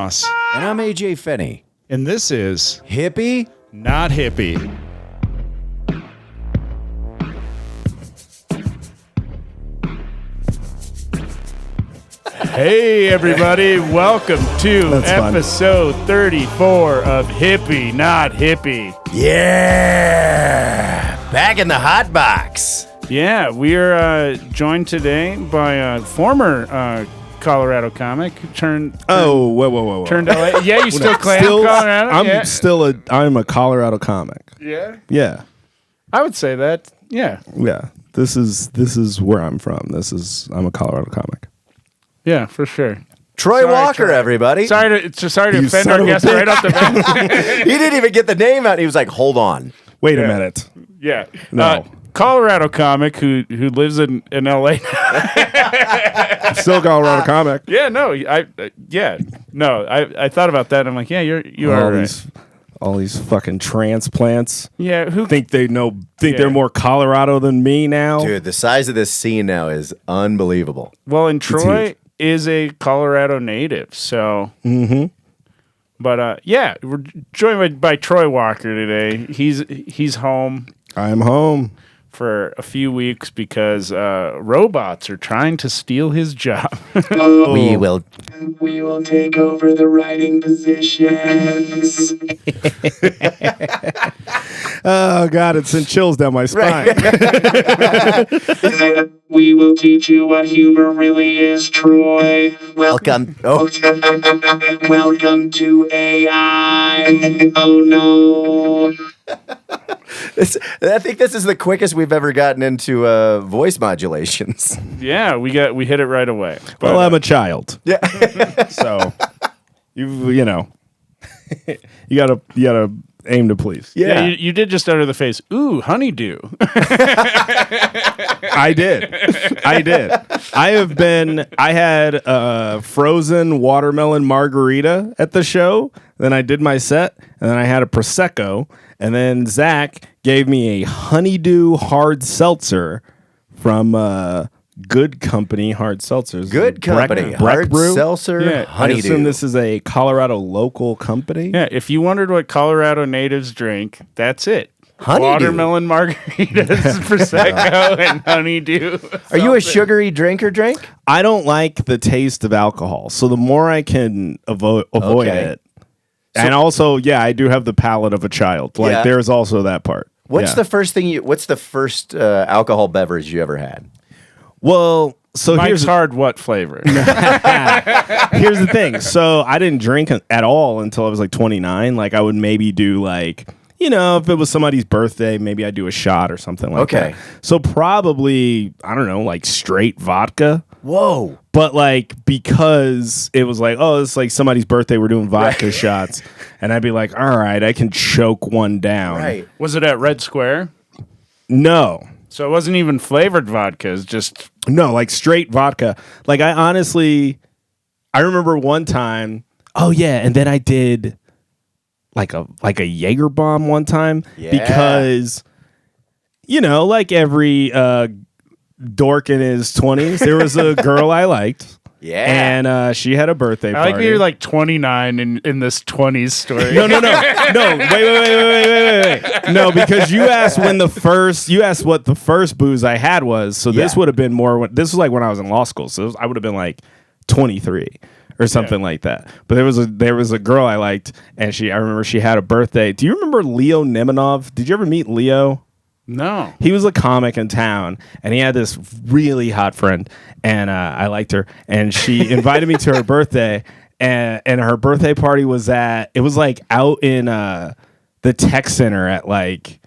Moss. And I'm AJ Finney. And this is Hippie? Not Hippie. Hey, everybody. Welcome to episode 34 of Hippie, Not Hippie. Yeah! Back in the hot box. Yeah, we are joined today by a former Colorado comic turned Whoa. turned LA. Yeah, you still claim Colorado? I'm a Colorado comic. Yeah. Yeah. I would say that. Yeah. Yeah. This is where I'm from. I'm a Colorado comic. Yeah, for sure. Troy Walker, Troy. everybody. Sorry to You offend son our of a guest right off the bat. He didn't even get the name out. He was like, hold on. Wait a minute. Yeah. No. Colorado comic who lives in LA. Still Colorado comic. Yeah, no, I thought about that. And I'm like, yeah, you are right. All these fucking transplants. Yeah, who Think they're more Colorado than me now? Dude, the size of this scene now is unbelievable. Well, and Troy huge. is a Colorado native, so. Mm-hmm. But yeah, we're joined by Troy Walker today. He's home I'm home. for a few weeks because robots are trying to steal his job. We will. We will take over the writing positions. Oh God, it sent chills down my spine. We will teach you what humor really is, Troy. Welcome. Oh, Welcome to AI. Oh no. I think this is the quickest we've ever gotten into voice modulations. Yeah, we hit it right away. Well, I'm a child. Yeah. So you know you gotta aim to please. Yeah, you did just utter the phrase, ooh, honeydew. I did. I had a frozen watermelon margarita at the show. Then I did my set, and then I had a Prosecco, and then Zach gave me a honeydew hard seltzer from Good Company Hard Seltzers. Good Company. Breck Hard Brew. seltzer. Yeah, I Honeydew. assume this is a Colorado local company. Yeah, if you wondered what Colorado natives drink, that's it. Honeydew. Watermelon margaritas, Prosecco, and honeydew. Are you a sugary drinker? Drink? I don't like the taste of alcohol, so the more I can avoid Okay. it. And also, yeah, I do have the palate of a child. Like, Yeah. there's also that part. What's Yeah. the first thing what's the first alcohol beverage you ever had? Well, so Mike's hard what flavor? here's the thing. So I didn't drink at all until I was like 29. Like, I would maybe do like, if it was somebody's birthday, maybe I'd do a shot or something like that. So probably, I don't know, like straight vodka. Whoa. But like, because it was like, oh, it's like somebody's birthday, we're doing vodka shots. And I'd be like, all right, I can choke one down. Right. Was it at Red Square? No. So it wasn't even flavored vodka. It's just... No, like straight vodka. Like, I remember one time, oh yeah, and then I did like a Jaeger bomb one time because, like every dork in his 20s, there was a girl I liked. Yeah. And she had a birthday I party. like that you're like 29 in this 20s story. No. Wait. No, because you asked what the first booze I had was. So this would have been more. This was like when I was in law school. So I would have been like 23 or something like that. But there was a girl I liked, and I remember she had a birthday. Do you remember Leo Nimonov? Did you ever meet Leo? No. He was a comic in town, and he had this really hot friend, and I liked her, and she invited me to her birthday, and her birthday party was like out in the tech center at like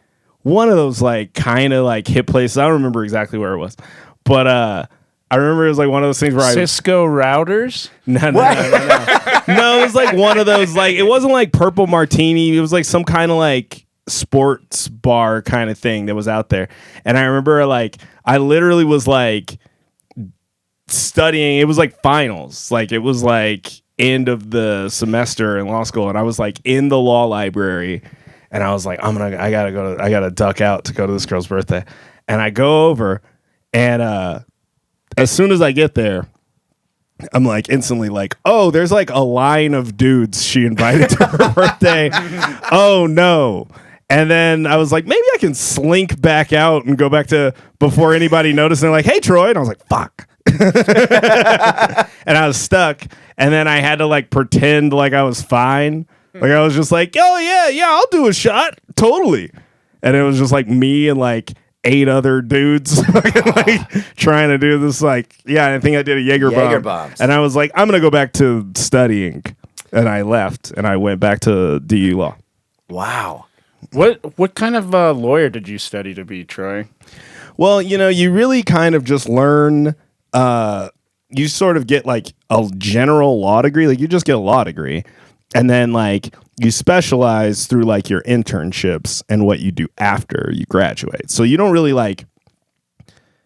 one of those like kind of like hip places. I don't remember exactly where it was, but I remember it was like one of those things where Cisco routers? No. No, it was like one of those, like, it wasn't like Purple Martini. It was like some kind of like sports bar kind of thing that was out there. And I remember like I literally was like studying. It was like finals. Like it was like end of the semester in law school, and I was like in the law library, and I was like, I gotta duck out to go to this girl's birthday. And I go over, and as soon as I get there, I'm like instantly like, oh, there's like a line of dudes she invited to her birthday. Oh no. And then I was like, maybe I can slink back out and go back to before anybody noticed. And they're like, hey, Troy. And I was like, fuck. And I was stuck. And then I had to like pretend like I was fine. Like I was just like, oh yeah, I'll do a shot. Totally. And it was just like me and like 8 other dudes like trying to do this. Like, yeah, I think I did a Jaeger bomb. And I was like, I'm going to go back to studying. And I left and I went back to DU law. Wow. What kind of lawyer did you study to be, Troy? Well, you really kind of just learn, you sort of get like a general law degree. Like you just get a law degree. And then like you specialize through like your internships and what you do after you graduate. So you don't really like,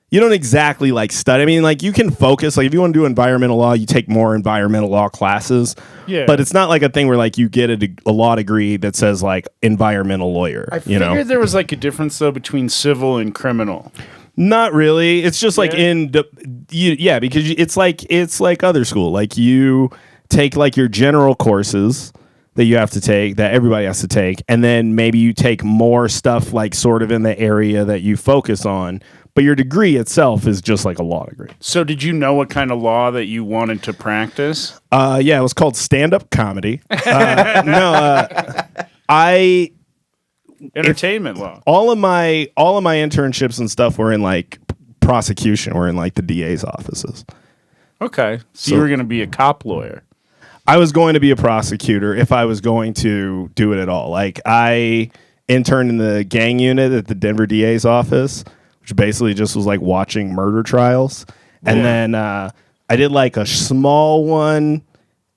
you don't exactly like study. I mean, like you can focus, like if you want to do environmental law, you take more environmental law classes. Yeah. But it's not like a thing where like you get a law degree that says like environmental lawyer. I figured there was like a difference though between civil and criminal. Not really. It's just like because it's like other school. Like you take like your general courses that you have to take, that everybody has to take, and then maybe you take more stuff like sort of in the area that you focus on. But your degree itself is just like a law degree. So did you know what kind of law that you wanted to practice? Yeah, it was called stand-up comedy. Entertainment law. All of my internships and stuff were in like prosecution, were in like the DA's offices. Okay. So you were going to be a cop lawyer. I was going to be a prosecutor if I was going to do it at all. Like I interned in the gang unit at the Denver DA's office, which basically just was like watching murder trials. And then I did like a small one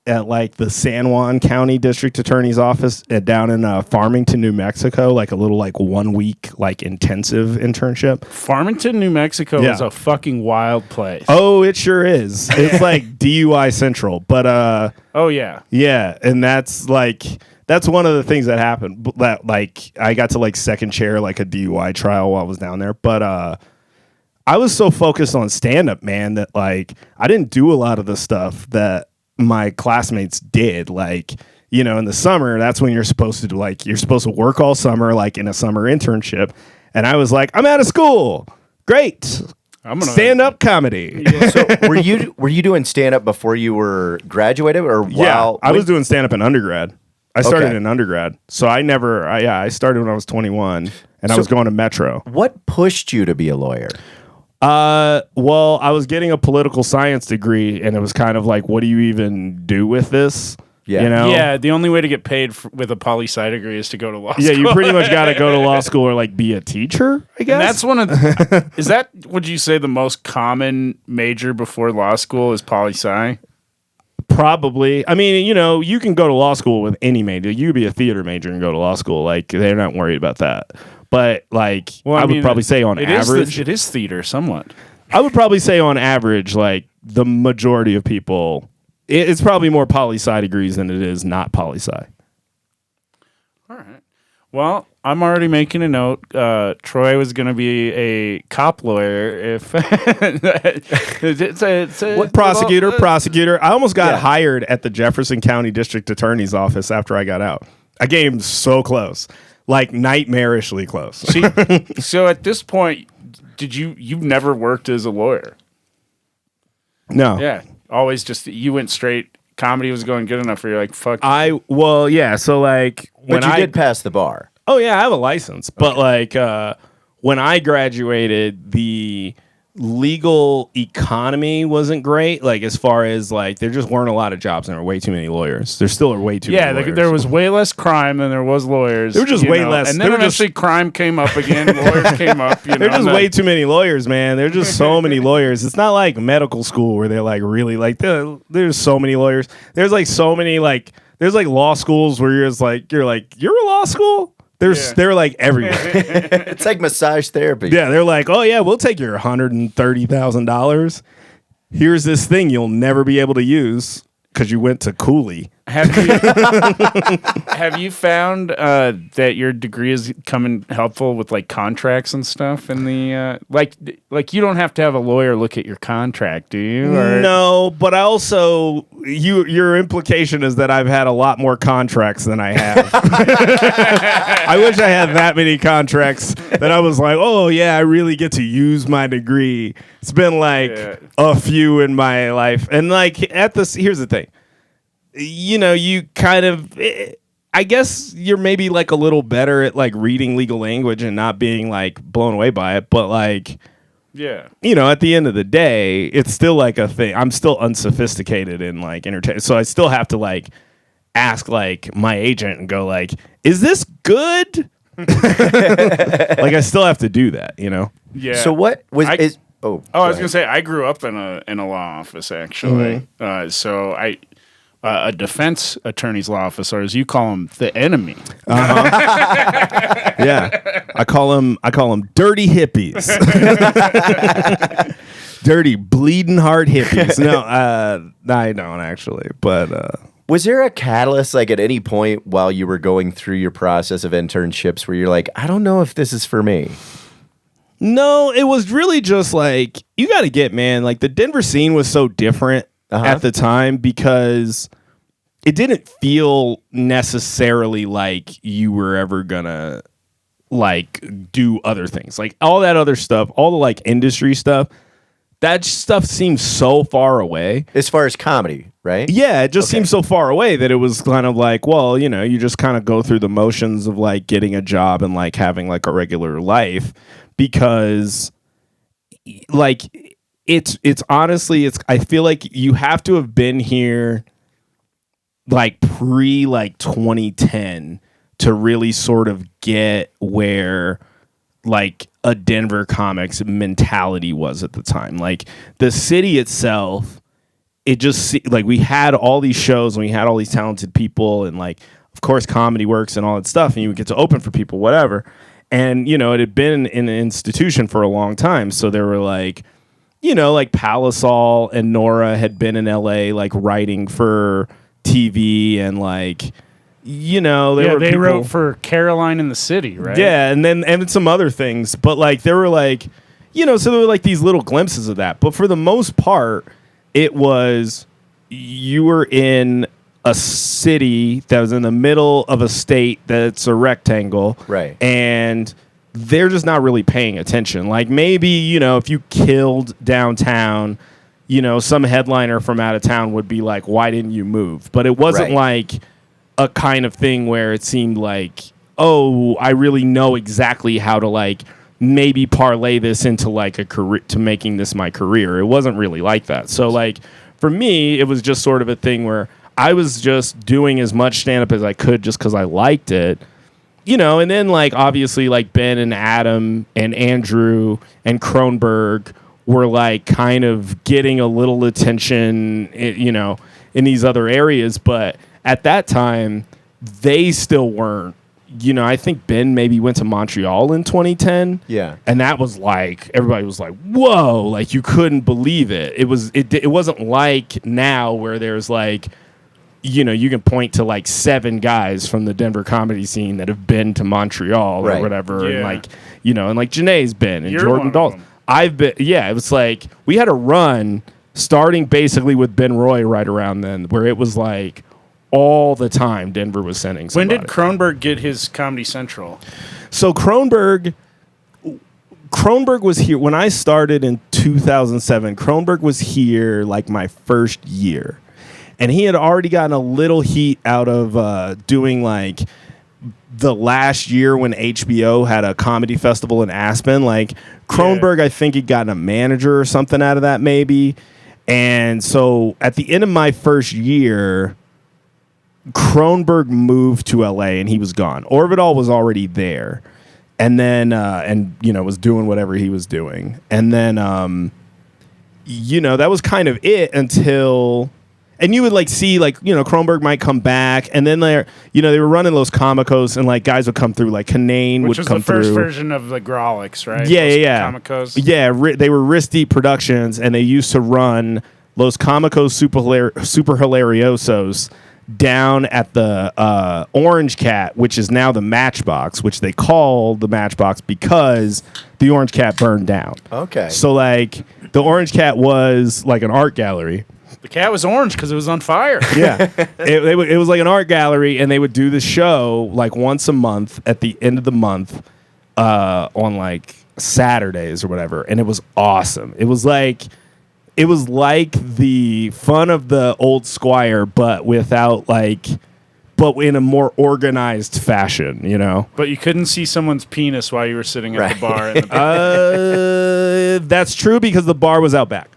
at like the San Juan County District Attorney's office down in Farmington, New Mexico, like a little like 1 week like intensive internship. Farmington, New Mexico is a fucking wild place. Oh, it sure is. It's like DUI Central, but oh yeah. Yeah, and that's one of the things that happened, that like I got to like second chair like a DUI trial while I was down there, but I was so focused on stand up, man, that like I didn't do a lot of the stuff that my classmates did. Like, in the summer, that's when you're supposed to work all summer, like in a summer internship. And I was like, I'm out of school. Great. I'm gonna stand up comedy. Yeah. So were you doing stand up before you were graduated or while? I was doing stand up in undergrad. I started in undergrad. So I started when I was 21 and I was going to Metro. What pushed you to be a lawyer? Well, I was getting a political science degree, and it was kind of like, what do you even do with this? Yeah. Yeah, the only way to get paid with a poli-sci degree is to go to law school. Yeah, you pretty much got to go to law school or like be a teacher, I guess. And that's one of is that, would you say, the most common major before law school is poli-sci? Probably. I mean, you can go to law school with any major. You could be a theater major and go to law school. Like, they're not worried about that. But like, I would probably say on average, it is theater somewhat. I would probably say on average, like the majority of people, it's probably more poli-sci degrees than it is not poli-sci. All right. Well, I'm already making a note. Troy was going to be a cop lawyer if what prosecutor. I almost got hired at the Jefferson County District Attorney's office after I got out. I came so close. Like nightmarishly close. So at this point, you've never worked as a lawyer? No. Yeah. Always just, you went straight, comedy was going good enough for you, like, fuck. So like, but you did pass the bar. Oh yeah, I have a license. But like, when I graduated, the legal economy wasn't great. Like as far as like, there just weren't a lot of jobs and there were way too many lawyers. There still are way too many lawyers. There was way less crime than there was lawyers. There were just way less. And then eventually crime came up again. Lawyers came up. There's just way too many lawyers, man. There's just so many lawyers. It's not like medical school where they're like really like, there's so many lawyers. There's like so many like, there's like law schools where you're a law school? They're like everywhere. It's like massage therapy. Yeah, they're like, oh yeah, we'll take your $130,000. Here's this thing you'll never be able to use because you went to Cooley. Have you have you found that your degree is coming helpful with like contracts and stuff? In the like you don't have to have a lawyer look at your contract, do you? Or? No, but I also your implication is that I've had a lot more contracts than I have. I wish I had that many contracts that I was like, oh yeah, I really get to use my degree. It's been like a few in my life, and like here's the thing. You kind of, I guess you're maybe like a little better at like reading legal language and not being like blown away by it. But like, at the end of the day, it's still like a thing. I'm still unsophisticated in like entertainment. So I still have to like ask like my agent and go like, is this good? Like I still have to do that, Yeah. So what was I was go gonna say I grew up in a law office actually. So a defense attorney's law officer, as you call them, the enemy. Yeah, I call them dirty hippies, dirty bleeding heart hippies. No, I don't actually, but Was there a catalyst, like at any point while you were going through your process of internships, where you're like, I don't know if this is for me? No, it was really just like, you got to get, man, like the Denver scene was so different at the time because it didn't feel necessarily like you were ever gonna like do other things. Like all that other stuff, all the like industry stuff, that stuff seems so far away. As far as comedy, right? Yeah, it just seems so far away that it was kind of like, well, you just kind of go through the motions of like getting a job and like having like a regular life because like it's honestly, I feel like you have to have been here like pre like 2010 to really sort of get where like a Denver comics mentality was at the time. Like the city itself, it just like we had all these shows and we had all these talented people and like of course comedy works and all that stuff and you would get to open for people, whatever. And it had been in an institution for a long time, so there were like like Palisol and Nora had been in LA like writing for TV and like they wrote for Caroline in the City, right? Yeah, and some other things, but like there were like so there were like these little glimpses of that, but for the most part it was you were in a city that was in the middle of a state that's a rectangle, right? And they're just not really paying attention. Like maybe if you killed downtown, some headliner from out of town would be like, why didn't you move? But it wasn't like a kind of thing where it seemed like, oh, I really know exactly how to like maybe parlay this into like a career, to making this my career. It wasn't really like that. So like for me, it was just sort of a thing where I was just doing as much stand-up as I could just because I liked it. And then like obviously like Ben and Adam and Andrew and Kronberg were like kind of getting a little attention, in these other areas. But at that time, they still weren't. I think Ben maybe went to Montreal in 2010. Yeah. And that was like, everybody was like, whoa, like you couldn't believe it. It wasn't like now where there's like, you can point to like 7 guys from the Denver comedy scene that have been to Montreal or whatever. Yeah. And like, and like Janae's been and You're Jordan Dalton. I've been, it was like, we had a run starting basically with Ben Roy right around then where it was like all the time Denver was sending somebody. When did Kronberg get his Comedy Central? So Kronberg was here when I started in 2007. Kronberg was here like my first year. And he had already gotten a little heat out of doing like the last year when HBO had a comedy festival in Aspen. Like Kronberg, I think he'd gotten a manager or something out of that maybe. And so at the end of my first year, Kronberg moved to LA and he was gone. Orvidal was already there. And then, was doing whatever he was doing. And then, that was kind of it until... And you would like see like, Kronberg might come back and then they were running Los Comicos and like guys would come through, like Kanane would come through. Which was the first version of the Grolix, right? Yeah. Comicos. Yeah, they were Wrist Deep Productions and they used to run Los Comicos Super Hilariosos down at the Orange Cat, which is now the Matchbox, which they call the Matchbox because the Orange Cat burned down. Okay. So like the Orange Cat was like an art gallery. The cat was orange because it was on fire. Yeah, it was like an art gallery, and they would do the show like once a month at the end of the month on like Saturdays or whatever, and it was awesome. It was like the fun of the old Squire, but in a more organized fashion, you know. But you couldn't see someone's penis while you were sitting at the bar. In the That's true because the bar was out back.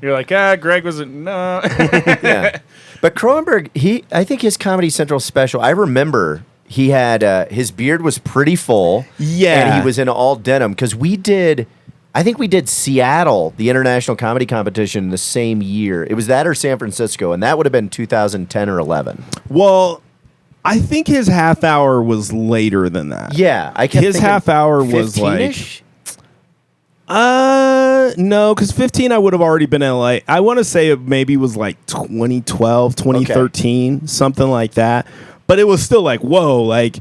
You're like, Greg was no. Yeah. But Cronenberg, I think his Comedy Central special, I remember he had, his beard was pretty full. Yeah. And he was in all denim because I think we did Seattle, the International Comedy Competition, the same year. It was that or San Francisco, and that would have been 2010 or 11. Well, I think his half hour was later than that. Yeah. I kept his thinking half hour was 15-ish? No, because 15 I would have already been in LA. I want to say it maybe was like 2012, 2013, something like that. But it was still like, whoa, like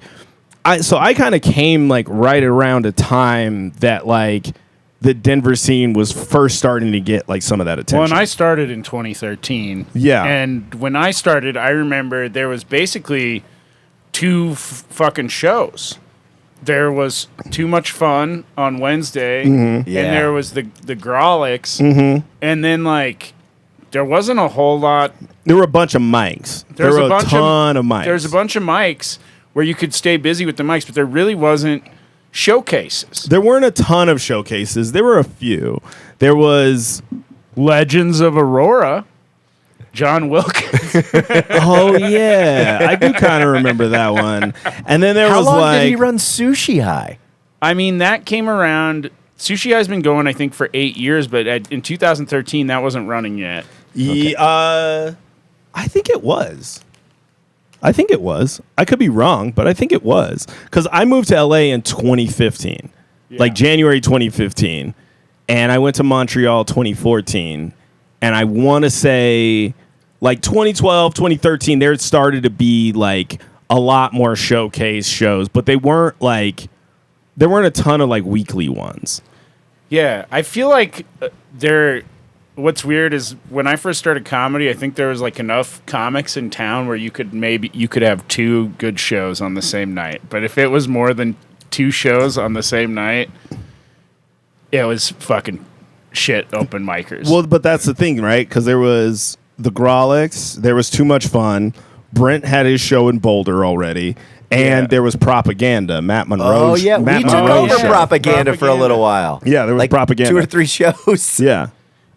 I kind of came like right around a time that like the Denver scene was first starting to get like some of that attention. Well, and I started in 2013. Yeah. And when I started, I remember there was basically two fucking shows. There was Too Much Fun on Wednesday, and there was the Grolics, and then like there wasn't a whole lot. There were a bunch of mics. There were a ton of mics. There's a bunch of mics where you could stay busy with the mics, but there really wasn't showcases. There weren't a ton of showcases. There were a few. There was Legends of Aurora, John Wilkins. Oh yeah, I do kind of remember that one. And then there How was long like did he run Sushi High? I mean, that came around. Sushi High's been going, I think, for 8 years, but in 2013, that wasn't running yet. I think it was. I could be wrong, but I think it was because I moved to LA in 2015, like January 2015, and I went to Montreal 2014, and I want to say like 2012, 2013, there started to be like a lot more showcase shows, but there weren't a ton of like weekly ones. Yeah, I feel like what's weird is when I first started comedy, I think there was like enough comics in town where you could have two good shows on the same night. But if it was more than two shows on the same night, it was fucking shit open micers. Well, but that's the thing, right? Because there was the Grolics, there was Too Much Fun. Brent had his show in Boulder already. And there was Propaganda, Matt Monroe. Oh, yeah. We took over Propaganda for a little while. Yeah, there was like Propaganda. 2 or 3 shows. Yeah.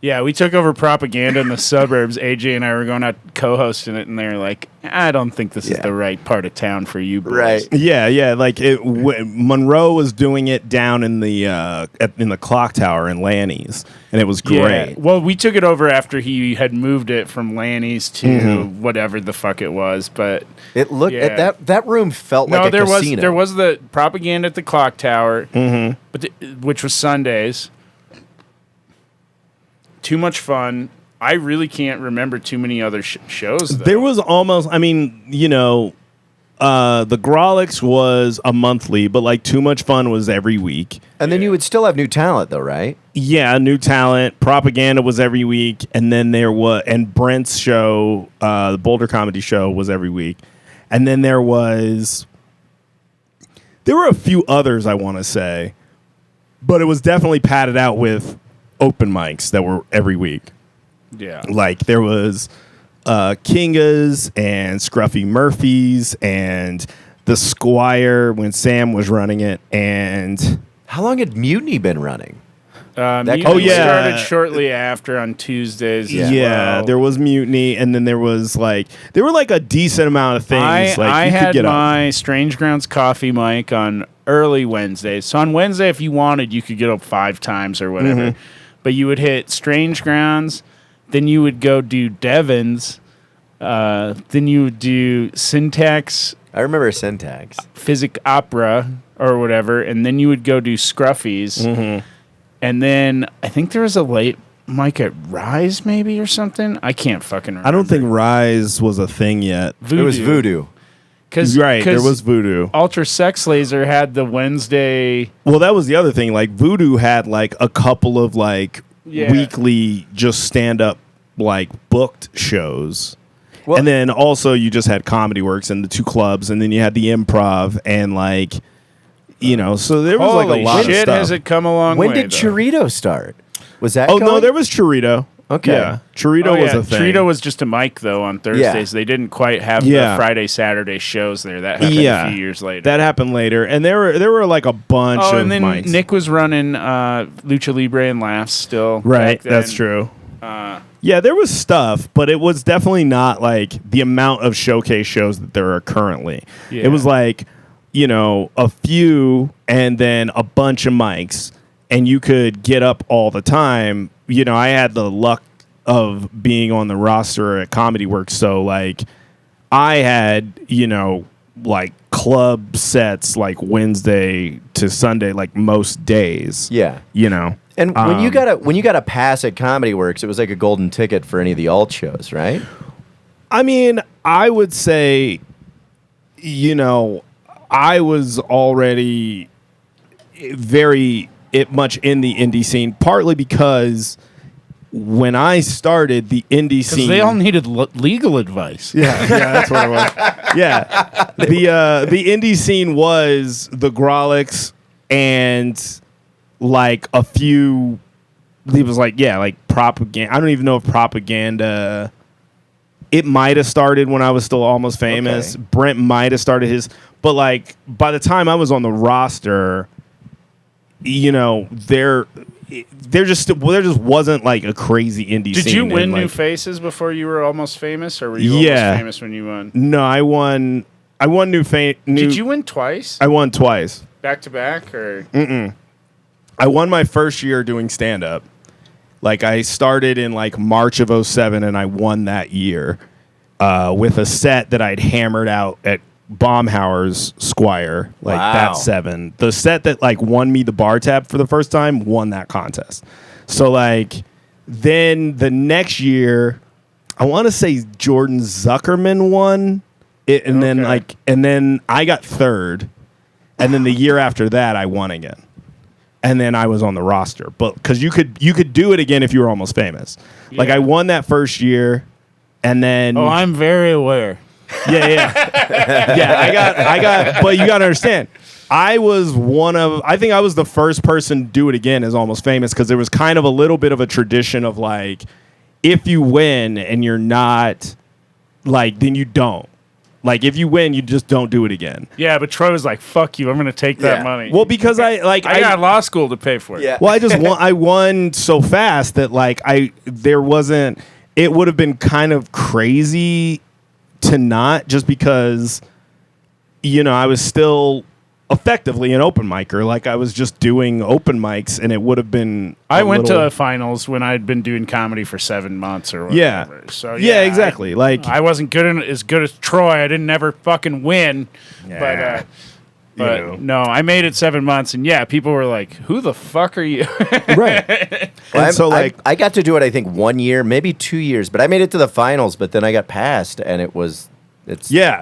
Yeah, we took over Propaganda in the suburbs. AJ and I were going out co-hosting it, and they were like, I don't think this is the right part of town for you boys. Right. Yeah. Like Monroe was doing it down in the clock tower in Lanny's, and it was great. Yeah. Well, we took it over after he had moved it from Lanny's to whatever the fuck it was, but It looked that room felt like a casino. There was the Propaganda at the clock tower, but which was Sundays. Too Much Fun. I really can't remember too many other shows, though. There was almost, the Grolics was a monthly, but like Too Much Fun was every week. And then you would still have new talent, though, right? Yeah, new talent. Propaganda was every week, and then and Brent's show, the Boulder Comedy Show, was every week, and then there were a few others I want to say, but it was definitely padded out with open mics that were every week. Yeah. Like there was Kinga's and Scruffy Murphy's and the Squire when Sam was running it. And how long had Mutiny been running? Mutiny started shortly after on Tuesdays. Yeah, there was Mutiny, and then there were a decent amount of things. I had my Strange Grounds coffee mic on early Wednesdays. So on Wednesday, if you wanted, you could get up 5 times or whatever. But you would hit Strange Grounds, then you would go do Devon's, then you would do Syntax. I remember Syntax. Physic Opera or whatever, and then you would go do Scruffy's. And then I think there was a late Mike at Rise maybe or something. I can't fucking remember. I don't think Rise was a thing yet. It was Voodoo. Right, there was Voodoo. Ultra Sex Laser had the Wednesday. Well, that was the other thing. Like Voodoo had like a couple of like weekly just stand up like booked shows. Well, and then also you just had Comedy Works and the two clubs, and then you had the Improv and like, you know, so there was like a lot of stuff. Has it come a long when way, did though. Chorito start? Was that Oh, going? no, there was Chorito. Okay. Yeah, Chorito was a thing. Chorito was just a mic, though, on Thursdays. They didn't quite have the Friday, Saturday shows there. That happened a few years later. That happened later. And there were like a bunch of and then mics. Nick was running Lucha Libre and Laughs still. Right, back then. that's true. Yeah, there was stuff, but it was definitely not like the amount of showcase shows that there are currently. Yeah. It was like, you know, a few and then a bunch of mics, and you could get up all the time. You know, I had the luck of being on the roster at Comedy Works, so like I had, you know, like club sets like Wednesday to Sunday, like most days. Yeah. You know. And when you got a pass at Comedy Works, it was like a golden ticket for any of the alt shows, right? I mean, I would say, you know, I was already very much in the indie scene, partly because when I started the indie scene, they all needed legal advice. yeah, that's what it was. Yeah, the indie scene was the Grolics and like a few. It was like like propaganda. I don't even know if propaganda. It might have started when I was still Almost Famous. Okay. Brent might have started his, but like by the time I was on the roster, you know, there just wasn't like a crazy indie scene. Did you win like, New Faces before you were Almost Famous, or were you Yeah. Almost Famous when you won? No, I won New Did you win twice? I won twice. Back to back, or I won my first year doing stand up. Like I started in like March of 07 and I won that year with a set that I'd hammered out at Baumhauer's Squire, like Wow. that 7. The set that like won me the bar tab for the first time won that contest. So like then the next year, I want to say Jordan Zuckerman won it, and then I got third, and then the year after that I won again. And then I was on the roster, but because you could do it again if you were Almost Famous. Like I won that first year, and then I'm very aware. yeah. I got. But you got to understand, I think I was the first person to do it again as Almost Famous because there was kind of a little bit of a tradition of like, if you win and you're not, like, then you don't. Like, if you win, you just don't do it again. Yeah, but Troy was like, "Fuck you! I'm going to take that money." Well, because I got law school to pay for it. Yeah. Well, I just I won so fast that like there wasn't. It would have been kind of crazy to not, just because, you know, I was still effectively an open micer. Like I was just doing open mics, and it would have been. I went to finals when I'd been doing comedy for 7 months or whatever. Yeah. So yeah, exactly. I wasn't as good as Troy. I didn't ever fucking win. Yeah. But no, I made it 7 months, and people were like, "Who the fuck are you?" Right. Well, And so like I got to do it, I think 1 year, maybe 2 years, but I made it to the finals, but then I got passed, and it's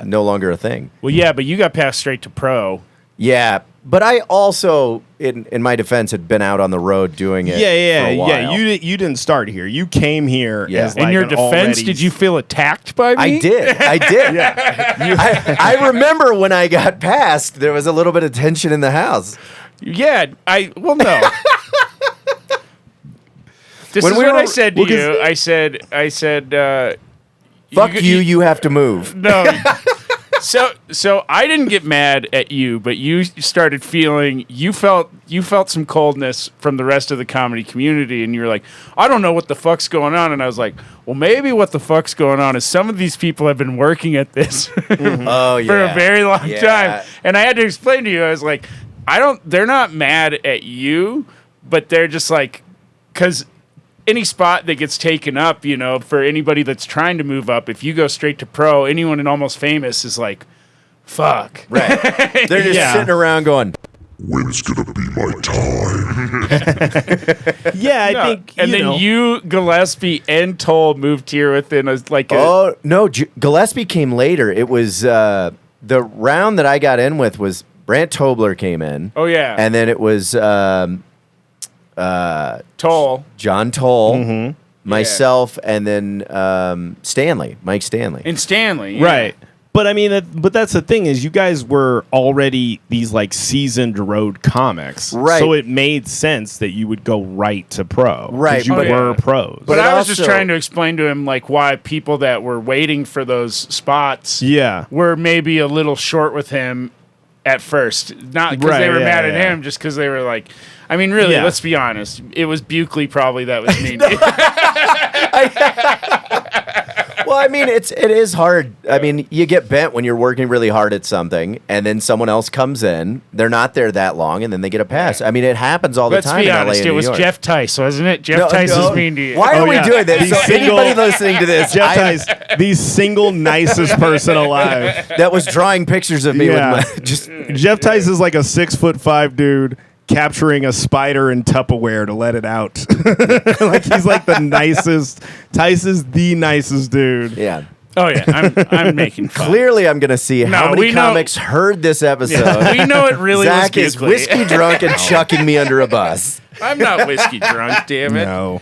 no longer a thing. Well, yeah, but you got passed straight to pro. Yeah, but I also, in my defense, had been out on the road doing it. for a while. You didn't start here. You came here as like In your an defense, already- did you feel attacked by me? I did. I remember when I got passed, there was a little bit of tension in the house. Yeah, well, no. This When is we what were- I said to well, 'cause- you. I said, Fuck you have to move. No. So I didn't get mad at you, but you started feeling you felt some coldness from the rest of the comedy community, and you were like, I don't know what the fuck's going on, and I was like, well, maybe what the fuck's going on is some of these people have been working at this Oh yeah, for a very long Yeah. time, and I had to explain to you. I was like, they're not mad at you, but they're just like, because any spot that gets taken up, you know, for anybody that's trying to move up, if you go straight to pro, anyone in Almost Famous is like, fuck. Right. They're just Yeah. sitting around going, When's gonna be my time? Yeah, I No, think. and then you, Gillespie, and Toll moved here within a Oh no, Gillespie came later. It was the round that I got in with was Brant Tobler came in. Oh, yeah. And then it was Toll. John Toll, Mm-hmm. myself, and then Mike Stanley. And Stanley. Yeah. Right. But I mean, but that's the thing is you guys were already these like seasoned road comics. Right. So it made sense that you would go right to pro. 'cause Right. You Oh, yeah. were pros. But it I was just also- trying to explain to him like why people that were waiting for those spots yeah. were maybe a little short with him at first. Not because they Right, were yeah, mad at yeah. him, just because they were like, I mean, really, Yeah. let's be honest. It was Buckley probably that was mean. Well, I mean, it is hard. I mean, you get bent when you're working really hard at something, and then someone else comes in. They're not there that long, and then they get a pass. I mean, it happens all the Let's time be in LA honest. and It New was York. Jeff Tice, wasn't it? Jeff No, Tice no. is mean to you. Why are Oh, we yeah. doing this? These So single- anybody listening to this, Jeff I- Tice, the single nicest person alive. that was drawing pictures of me Yeah. with my, just Jeff Tice is like a 6'5" dude capturing a spider in Tupperware to let it out. Like he's like the nicest. Tice is the nicest dude. yeah. Oh, yeah. I'm making fun. Clearly, I'm going to see how we many know- comics heard this episode. We know it really Zach was is Buckley. whiskey drunk and chucking me under a bus. I'm not whiskey drunk, damn it. No.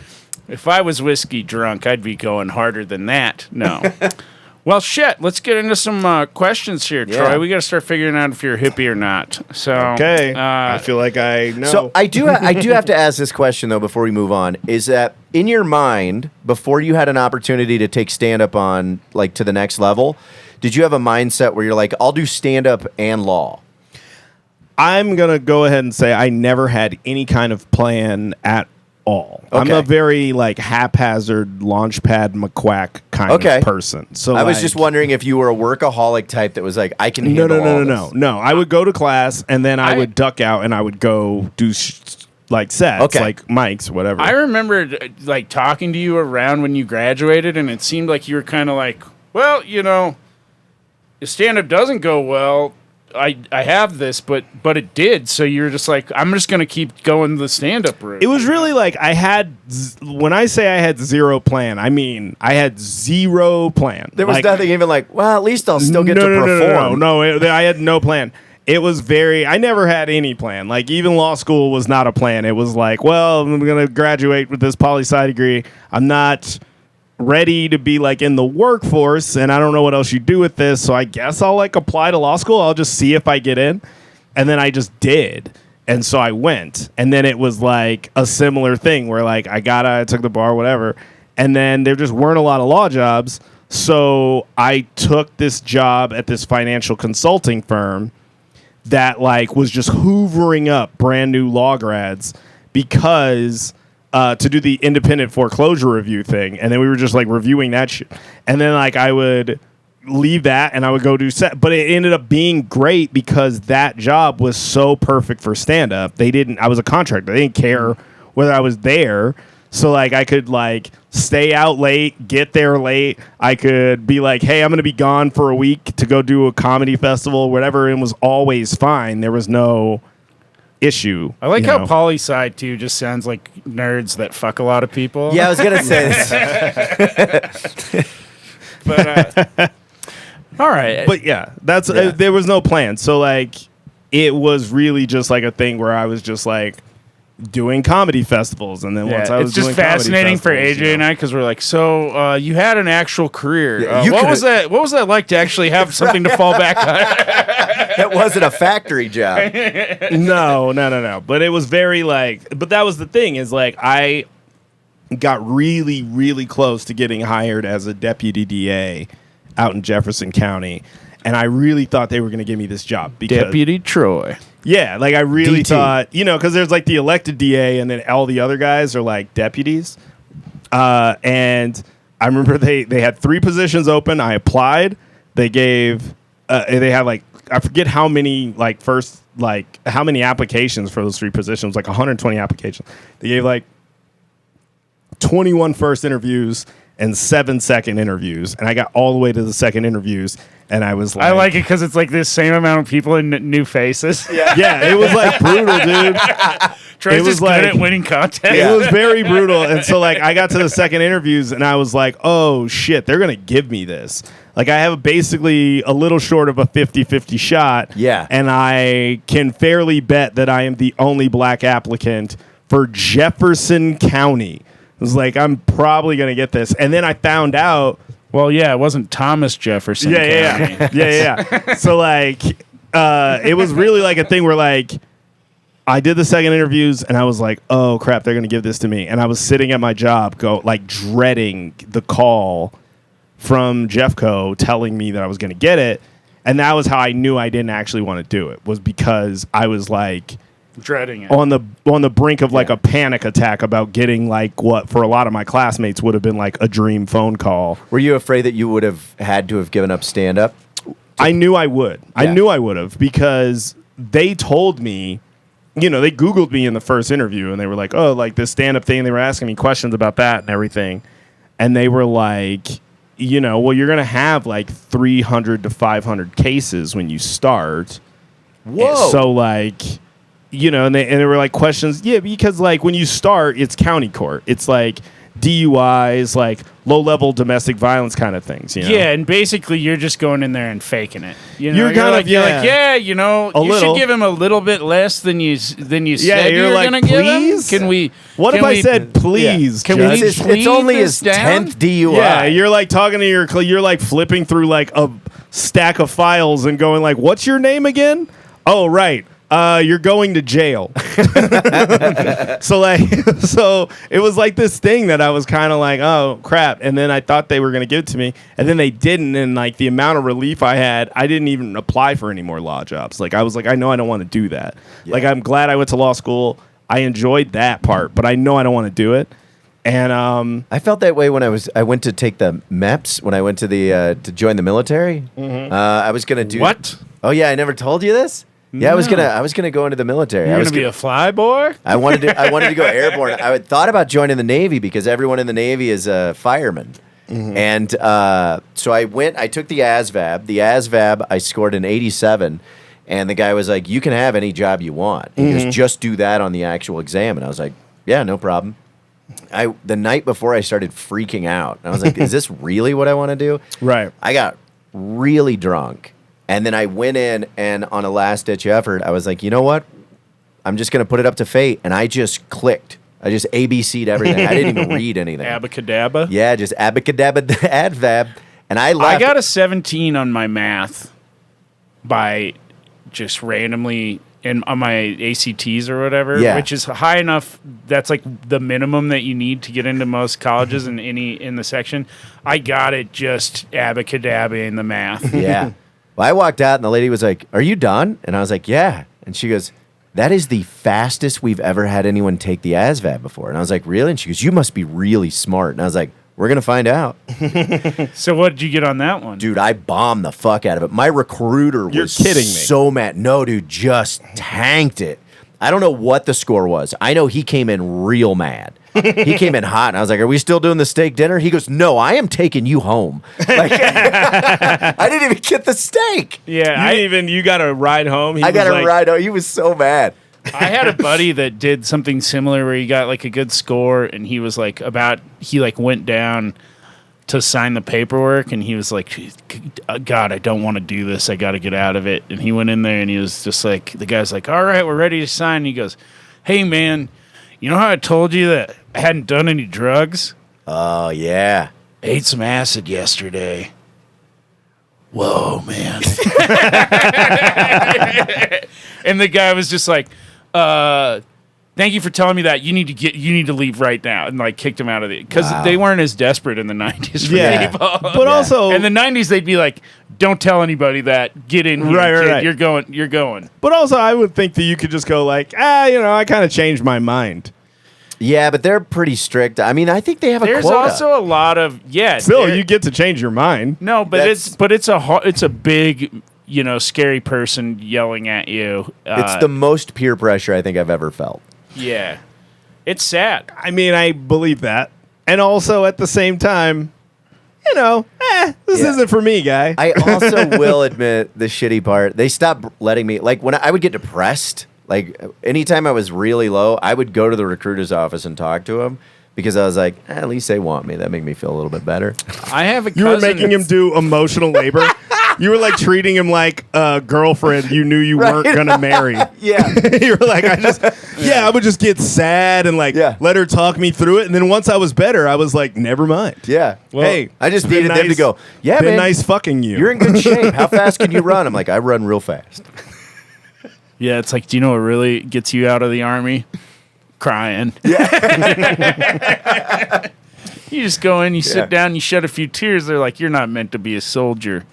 If I was whiskey drunk, I'd be going harder than that. No. Well, shit. Let's get into some questions here, Yeah. Troy. We got to start figuring out if you're a hippie or not. So, Okay. I feel like I know. So I do have to ask this question though before we move on. Is that in your mind before you had an opportunity to take stand up on like to the next level? Did you have a mindset where you're like, I'll do stand up and law? I'm going to go ahead and say I never had any kind of plan at all. I'm Okay. a very like haphazard launchpad McQuack kind Okay. of person. So I was like- just wondering if you were a workaholic type that was like, I can No, handle no, no, all no, this. no. I would go to class and then I would duck out and I would go do like sets, Okay. like mics, whatever. I remember like talking to you around when you graduated, and it seemed like you were kind of like, well, you know, if stand up doesn't go well, I have this, but it did. So you're just like, I'm just gonna keep going the stand up route. It was really like I had when I say I had zero plan, I mean I had zero plan. There was Like, nothing even like, well, at least I'll still get to perform. No, I had no plan. It was I never had any plan. Like even law school was not a plan. It was like, well, I'm going to graduate with this poli-sci degree. I'm not ready to be like in the workforce and I don't know what else you do with this. So I guess I'll like apply to law school. I'll just see if I get in. And then I just did. And so I went. And then it was like a similar thing where like I took the bar, whatever. And then there just weren't a lot of law jobs. So I took this job at this financial consulting firm that like was just hoovering up brand new law grads because to do the independent foreclosure review thing. And then we were just like reviewing that shit. And then like I would leave that and I would go do set. But it ended up being great because that job was so perfect for stand up. I was a contractor. They didn't care whether I was there. So like I could like stay out late, get there late. I could be like, hey, I'm going to be gone for a week to go do a comedy festival, whatever. And it was always fine. There was no issue. I like you how know? poli-sci too just sounds like nerds that fuck a lot of people. Yeah, I was going to say this. But all right. But yeah, that's Yeah. there was no plan. So like it was really just like a thing where I was just like doing comedy festivals, and then once I was it's just doing comedy fascinating for festivals, AJ and I because we're like, so you had an actual career. Yeah, you what could've- was that? What was that like to actually have something to fall back on? That wasn't a factory job. No. But it was very like, but that was the thing is like I got really, really close to getting hired as a deputy DA out in Jefferson County. And I really thought they were going to give me this job because Deputy Troy. yeah, like I really DT. thought, because there's like the elected DA and then all the other guys are like deputies. And I remember they had 3 positions open. I applied. They gave, they had like, I forget how many how many applications for those 3 positions, like 120 applications. They gave like 21 first interviews and 7 second interviews. And I got all the way to the second interviews, and I was like... I like it because it's like this same amount of people and new faces. Yeah, it was like brutal, dude. Trey's It was just good like- at winning contests. It was very brutal. And so, like, I got to the second interviews, and I was like, oh, shit, they're going to give me this. Like, I have basically a little short of a 50-50 shot. Yeah. And I can fairly bet that I am the only black applicant for Jefferson County. I was like, I'm probably going to get this. And then I found out. Well, yeah, it wasn't Thomas Jefferson. County. Yeah. So, like, it was really like a thing where, like, I did the second interviews, and I was like, oh, crap, they're going to give this to me. And I was sitting at my job, dreading the call from Jeffco telling me that I was going to get it. And that was how I knew I didn't actually want to do it, was because I was, like, Dreading it. on the brink of, like, a panic attack about getting, like, what for a lot of my classmates would have been, like, a dream phone call. Were you afraid that you would have had to have given up stand-up? I knew I would. I Yeah. knew I would have, because they told me, you know, they Googled me in the first interview, and they were like, oh, like this stand-up thing. They were asking me questions about that and everything. And they were like, you know, well, you're going to have like 300 to 500 cases when you start. Whoa. So, like, you know, and they were like questions. Yeah, because like when you start, it's county court. It's like DUIs, like low-level domestic violence kind of things. You know? Yeah, and basically you're just going in there and faking it. You know, You're kind of- you're yeah. like, yeah, you know, A you little. should give him a little bit less than you said you're you were like, gonna give him. please? Can we? What can if I we- said please? Can Judge? we It's plead only this his down? 10th DUI. Yeah, you're like talking to you're like flipping through like a stack of files and going like, "What's your name again?" Oh, right. You're going to jail. So it was like this thing that I was kind of like, oh crap, and then I thought they were going to give it to me, and then they didn't, and like the amount of relief I had, I didn't even apply for any more law jobs. Like I was like, I know I don't want to do that. Yeah. Like I'm glad I went to law school. I enjoyed that part, but I know I don't want to do it. And I felt that way when I went to take the MEPS when I went to the to join the military. I was gonna do What? Oh yeah, I never told you this. Yeah, I was gonna go into the military. You're I was gonna be a fly boy. I wanted to go airborne. I had thought about joining the Navy because everyone in the Navy is a fireman. And so I went. I took the ASVAB. The ASVAB, I scored an 87. And the guy was like, "You can have any job you want. He goes, just do that on the actual exam." And I was like, "Yeah, no problem." The night before I started freaking out. And I was like, "Is this really what I want to do?" right. I got really drunk. And then I went in, and on a last-ditch effort, I was like, you know what? I'm just going to put it up to fate. And I just clicked. I just ABC'd everything. I didn't even read anything. Abacadabra. Yeah, just abacadabra advab. And I left. I got a 17 on my math by just randomly on my ACTs or whatever, Yeah. which is high enough. That's like the minimum that you need to get into most colleges in the section. I got it just abacadabra in the math. Yeah. Well, I walked out, and the lady was like, "Are you done?" And I was like, "Yeah." And she goes, "That is the fastest we've ever had anyone take the ASVAB before." And I was like, "Really?" And she goes, "You must be really smart." And I was like, "We're going to find out." So what did you get on that one? Dude, I bombed the fuck out of it. My recruiter You're was kidding me. so mad. No, dude, just tanked it. I don't know what the score was. I know he came in real mad. He came in hot, and I was like, "Are we still doing the steak dinner?" He goes, "No, I am taking you home." Like, I didn't even get the steak. Yeah, You got a ride home. He I got was a like, ride. Oh, he was so mad. I had a buddy that did something similar where he got like a good score, and he was like he went down to sign the paperwork, and he was like, "God, I don't want to do this. I got to get out of it." And he went in there, and he was just like, the guy's like, "All right, we're ready to sign." And he goes, "Hey, man, you know how I told you that I hadn't done any drugs? Oh, yeah. I ate some acid yesterday." Whoa, man. And the guy was just like, "Thank you for telling me that. You need to leave right now," and like kicked him out of it because they weren't as desperate in the 90s for Yeah. people. But also, in the 90s they'd be like, "Don't tell anybody that. Get in here, Right, kid. right. You're going." but also, I would think that you could just go like, I kind of changed my mind. Yeah, but they're pretty strict. I mean, I think they have a There's quota. also a lot of Still, there- you get to change your mind. no, but That's- it's a big, scary person yelling at you. It's the most peer pressure I think I've ever felt. Yeah. It's sad. I mean, I believe that. And also at the same time, this isn't for me, guy. I also will admit the shitty part. They stopped letting me, like, when I would get depressed, like, anytime I was really low, I would go to the recruiter's office and talk to him because I was like, at least they want me. That made me feel a little bit better. I have a cousin. You were making him do emotional labor. You were like treating him like a girlfriend you knew you weren't gonna marry. Yeah. You were like, I would just get sad and let her talk me through it. And then once I was better, I was like, never mind. Yeah. Well, hey, I just been needed them to go, yeah, been man. nice fucking you. You're in good shape. How fast can you run? I'm like, I run real fast. Yeah, it's like, do you know what really gets you out of the Army? Crying. Yeah. You just go in, you sit down, you shed a few tears. They're like, you're not meant to be a soldier.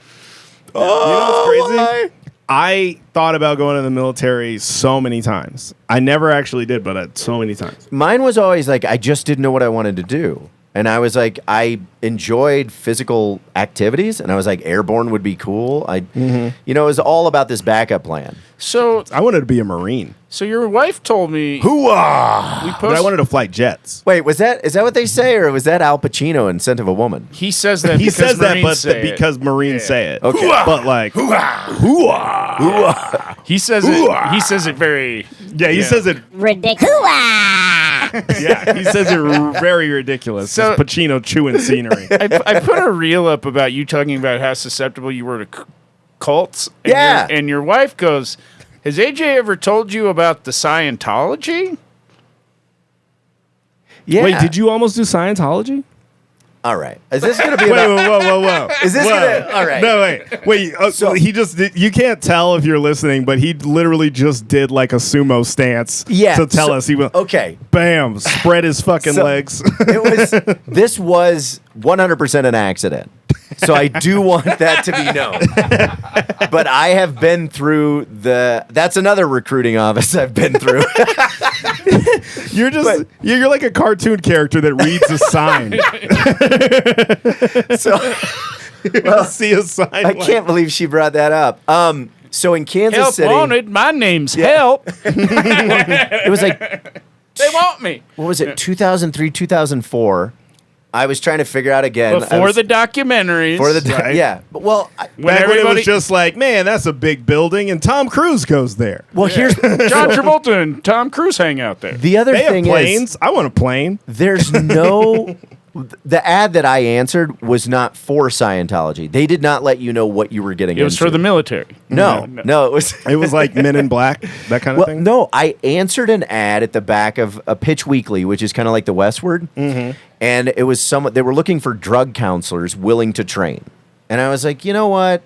You know what's crazy? why? I thought about going to the military so many times. I never actually did, but so many times. Mine was always like, I just didn't know what I wanted to do. And I was like, I enjoyed physical activities, and I was like, airborne would be cool. It was all about this backup plan. So I wanted to be a Marine, your wife told me Hooah! we but I posted. wanted to fly jets. Wait, is that what they say, or was that Al Pacino in Scent of a Woman? He says that He because says that, Marines but say it. because Marines say it. Okay. But like, He says it. He says it very. yeah, he says it. Ridiculous. Yeah, he says it very ridiculous. So- It's Pacino chewing scenery. I put a reel up about you talking about how susceptible you were to cults. And Yeah. and your wife goes, "Has AJ ever told you about the Scientology?" Yeah. Wait, did you almost do Scientology? All right. Is this going to be Wait, about... whoa. Is this going to... All right. No, wait. So he just did, you can't tell if you're listening, but he literally just did like a sumo stance to tell us. He went, Okay. bam, spread his fucking So- legs. This was 100% an accident. So I do want that to be known. But I have been through that's another recruiting office I've been through. You're like a cartoon character that reads a sign. So See a sign. I can't believe she brought that up. So in Kansas Help City, wanted. My name's Help. it was like, They want me. what was it, 2003, 2004. I was trying to figure out again. Before the documentaries. Right. yeah. But, well, Back when it everybody- was just like, man, that's a big building, and Tom Cruise goes there. here's John Travolta and Tom Cruise hang out there. the other They have thing planes. I want a plane. there's no. The ad that I answered was not for Scientology. They did not let you know what you were getting It was into. for the military. No, it was. It was like Men in Black, that kind of Well, thing. no, I answered an ad at the back of a Pitch Weekly, which is kind of like the Westward, and it was they were looking for drug counselors willing to train, and I was like, you know what?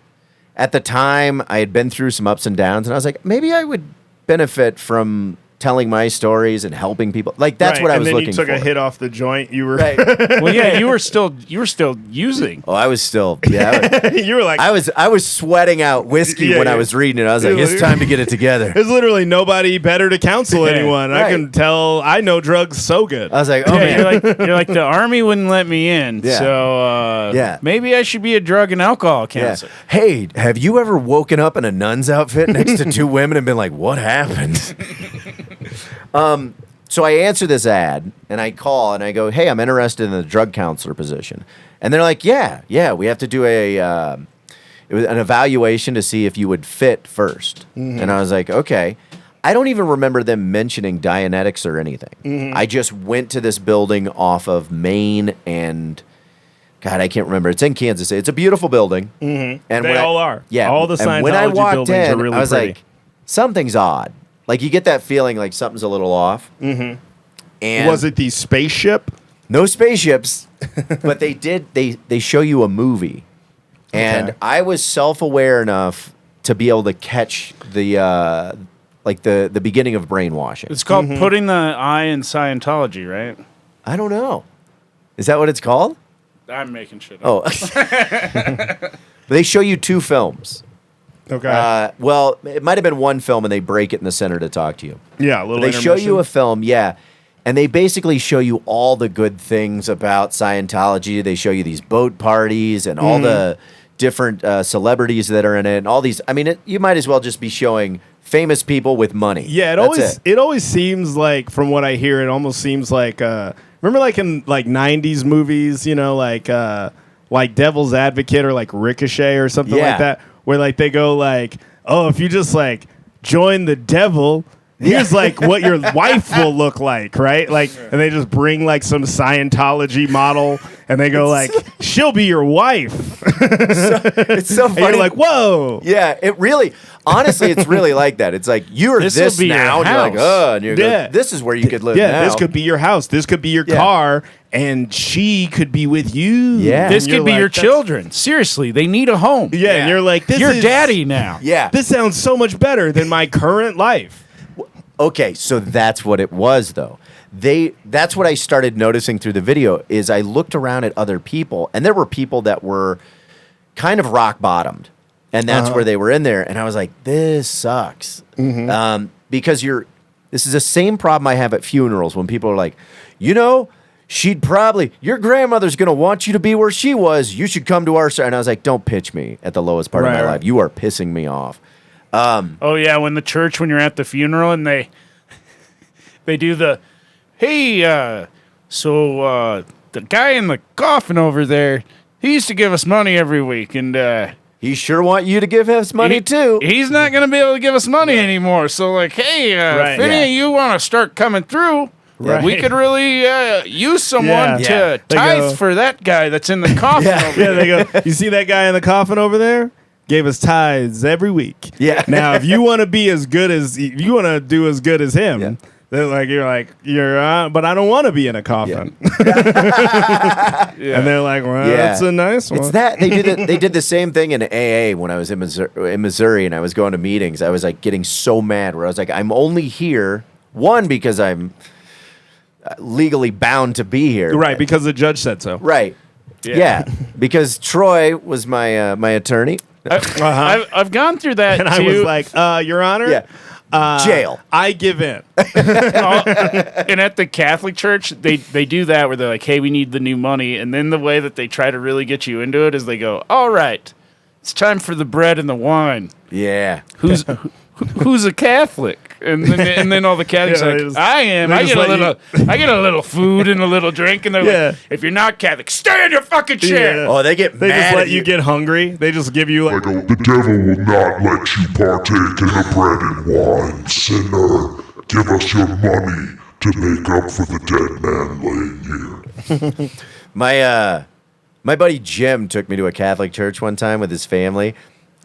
At the time, I had been through some ups and downs, and I was like, maybe I would benefit from telling my stories and helping people. Like that's what I was looking for. And then you took a hit off the joint. You were, Right. Well, yeah, you were still using. Oh, I was still. Yeah, you were like, I was sweating out whiskey Yeah, when I yeah. was reading it. I was like, Yeah, it's time to get it together. there's literally nobody better to counsel anyone. I Right. can tell. I know drugs so good. I was like, oh Yeah, man. you're like the Army wouldn't let me in, Yeah. so Yeah. maybe I should be a drug and alcohol Yeah. counselor. Hey, have you ever woken up in a nun's outfit next to two women and been like, what happened? So I answer this ad and I call and I go, hey, I'm interested in the drug counselor position. And they're like, yeah, we have to do it was an evaluation to see if you would fit first. And I was like, okay. I don't even remember them mentioning Dianetics or anything. I just went to this building off of Main and God, I can't remember. It's in Kansas City. It's a beautiful building. And They when all are. Yeah. All the and when I Scientology walked buildings in, are really I was pretty. like, something's odd. Like you get that feeling like something's a little off. And was it the spaceship? no spaceships, but they show you a movie. And Okay. I was self-aware enough to be able to catch the the beginning of brainwashing. It's called putting the eye in Scientology, right? I don't know. Is that what it's called? I'm making shit up. Oh. They show you two films. Okay. Well, it might have been one film, and they break it in the center to talk to you. yeah, a little. They show you a intermission. film, yeah, and they basically show you all the good things about Scientology. They show you these boat parties and all the different celebrities that are in it, and all these. I mean, you might as well just be showing famous people with money. Yeah, it always seems like, from what I hear, it almost seems like remember like in like 90s movies, you know, like Devil's Advocate or like Ricochet or something like that, where like they go like, oh, if you just like join the devil, here's like what your wife will look like, right? Like, and they just bring like some Scientology model, and they go like, she'll be your wife. It's so funny. And you're like, whoa. Yeah, it really, honestly, it's really like that. It's like, you're this now, and you're like, oh, and you're like, this is where you could live now. This could be your house. This could be your car, and she could be with you. Yeah. This could be your children. Seriously, they need a home. Yeah, and you're like, you're daddy now. Yeah. This sounds so much better than my current life. Okay, so that's what it was, though. That's what I started noticing through the video is I looked around at other people, and there were people that were kind of rock bottomed, and that's where they were in there. And I was like, this sucks. Because this is the same problem I have at funerals when people are like, you know, your grandmother's going to want you to be where she was. You should come to our side. And I was like, don't pitch me at the lowest part of my life. You are pissing me off. Oh yeah, when you're at the funeral and they do the, hey, so the guy in the coffin over there, he used to give us money every week, and he sure want you to give us money too. He's not going to be able to give us money anymore. So like, hey, if any of you want to start coming through, we could really use someone to tithe for that guy that's in the coffin over there. They go, you see that guy in the coffin over there? Gave us tithes every week. Yeah. Now, if you want to be as good as you want to do as good as him, then but I don't want to be in a coffin. And they're like, well, that's a nice one. It's that they did the same thing in AA when I was in Missouri, and I was going to meetings. I was like getting so mad where I was like, I'm only here because I'm legally bound to be here, right? Because the judge said so, right? Yeah, because Troy was my my attorney. I've gone through that, and too. I was like, Your Honor, jail. I give in. And at the Catholic Church, they do that where they're like, hey, we need the new money. And then the way that they try to really get you into it is they go, all right, it's time for the bread and the wine. Yeah. Who's a Catholic? And then all the Catholics are like, I am. I get a little food and a little drink, and they're like, if you're not Catholic, stay in your fucking chair. Yeah. Oh, they get mad. They just let you get hungry. They just give you like, the devil will not let you partake in the bread and wine, sinner. Give us your money to make up for the dead man laying here. My buddy Jim took me to a Catholic church one time with his family,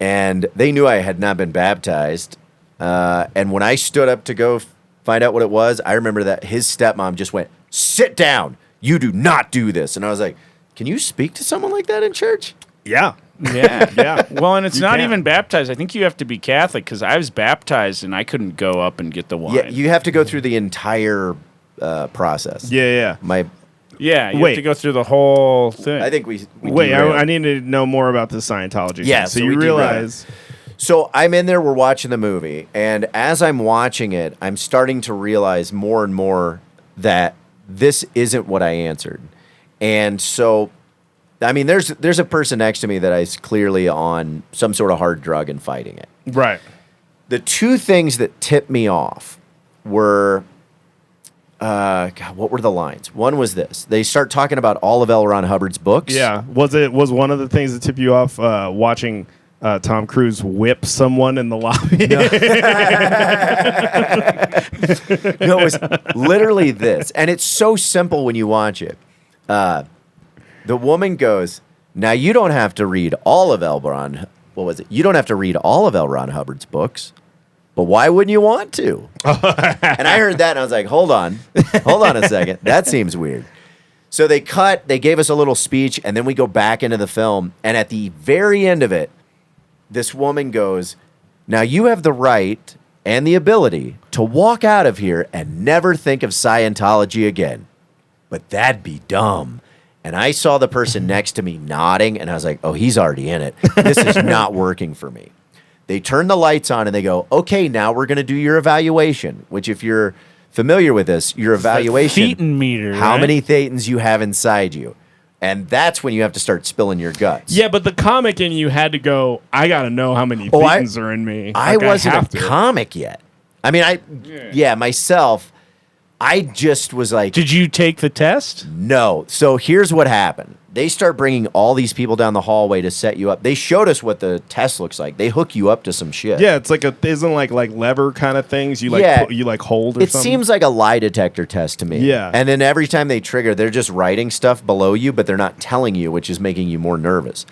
and they knew I had not been baptized. And when I stood up to go find out what it was, I remember that his stepmom just went, sit down. You do not do this. And I was like, can you speak to someone like that in church? yeah. Yeah. Well, and it's not even baptized. I think you have to be Catholic because I was baptized and I couldn't go up and get the wine. Yeah, you have to go through the entire process. Yeah. You have to go through the whole thing. I think we Wait, I need to know more about the Scientology. Yeah, thing. so you we realize. So I'm in there, we're watching the movie, and as I'm watching it, I'm starting to realize more and more that this isn't what I answered. And so, I mean, there's a person next to me that is clearly on some sort of hard drug and fighting it. Right. The two things that tipped me off were, what were the lines? One was this. They start talking about all of L. Ron Hubbard's books. Yeah. Was one of the things that tipped you off watching Tom Cruise whip someone in the lobby? No, it was literally this. And it's so simple when you watch it. The woman goes, now you don't have to read all of L. Ron. What was it? You don't have to read all of L. Ron Hubbard's books, but why wouldn't you want to? And I heard that and I was like, hold on a second. That seems weird. So they gave us a little speech, and then we go back into the film. And at the very end of it, this woman goes, now you have the right and the ability to walk out of here and never think of Scientology again. But that'd be dumb. And I saw the person next to me nodding, and I was like, oh, he's already in it. This is not working for me. They turn the lights on, and they go, okay, now we're going to do your evaluation, which if you're familiar with this, your evaluation, Thetan meter. how right? many thetans you have inside you. And that's when you have to start spilling your guts. Yeah, but the comic in you had to go, I got to know how many thetans are in me. I wasn't have a to. comic yet. I mean, myself, I just was like, Did you take the test? no. So here's what happened. They start bringing all these people down the hallway to set you up. They showed us what the test looks like. They hook you up to some shit. Yeah, it's like isn't like lever kind of things you you hold or It something. seems like a lie detector test to me. Yeah. And then every time they trigger, they're just writing stuff below you, but they're not telling you, which is making you more nervous.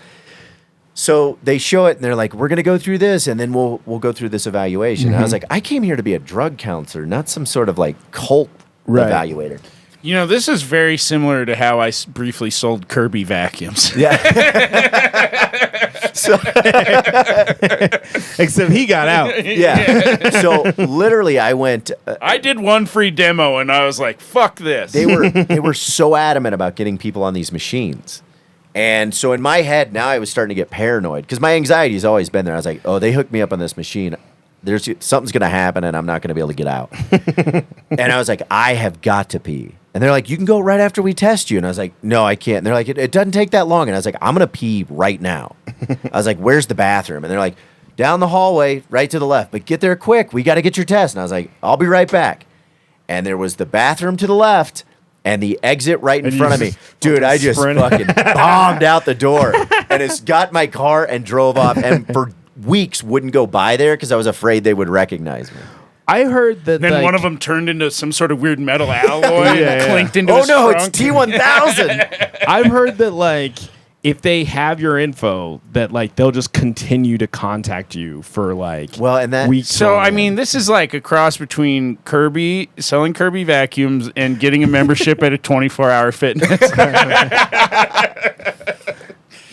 So they show it and they're like, we're going to go through this and then we'll go through this evaluation. And I was like, I came here to be a drug counselor, not some sort of like cult evaluator. You know, this is very similar to how I briefly sold Kirby vacuums. Yeah. Except he got out. Yeah. So literally I went I did one free demo and I was like, fuck this. they were so adamant about getting people on these machines. And so in my head now I was starting to get paranoid because my anxiety has always been there. I was like, oh, they hooked me up on this machine. There's something's going to happen and I'm not going to be able to get out. And I was like, I have got to pee. And they're like, you can go right after we test you. And I was like, no, I can't. And they're like, it doesn't take that long. And I was like, I'm going to pee right now. I was like, where's the bathroom? And they're like, down the hallway, right to the left. But get there quick. We got to get your test. And I was like, I'll be right back. And there was the bathroom to the left and the exit right in front of me. Dude, I just fucking bombed out the door. And it's got my car and drove off. And for weeks wouldn't go by there because I was afraid they would recognize me. I heard that Then one of them turned into some sort of weird metal alloy and clinked into his no, trunk. it's T1000. I've heard that if they have your info, that they'll just continue to contact you for weeks. So I mean, this is like a cross between Kirby selling Kirby vacuums and getting a membership at a 24-hour fitness.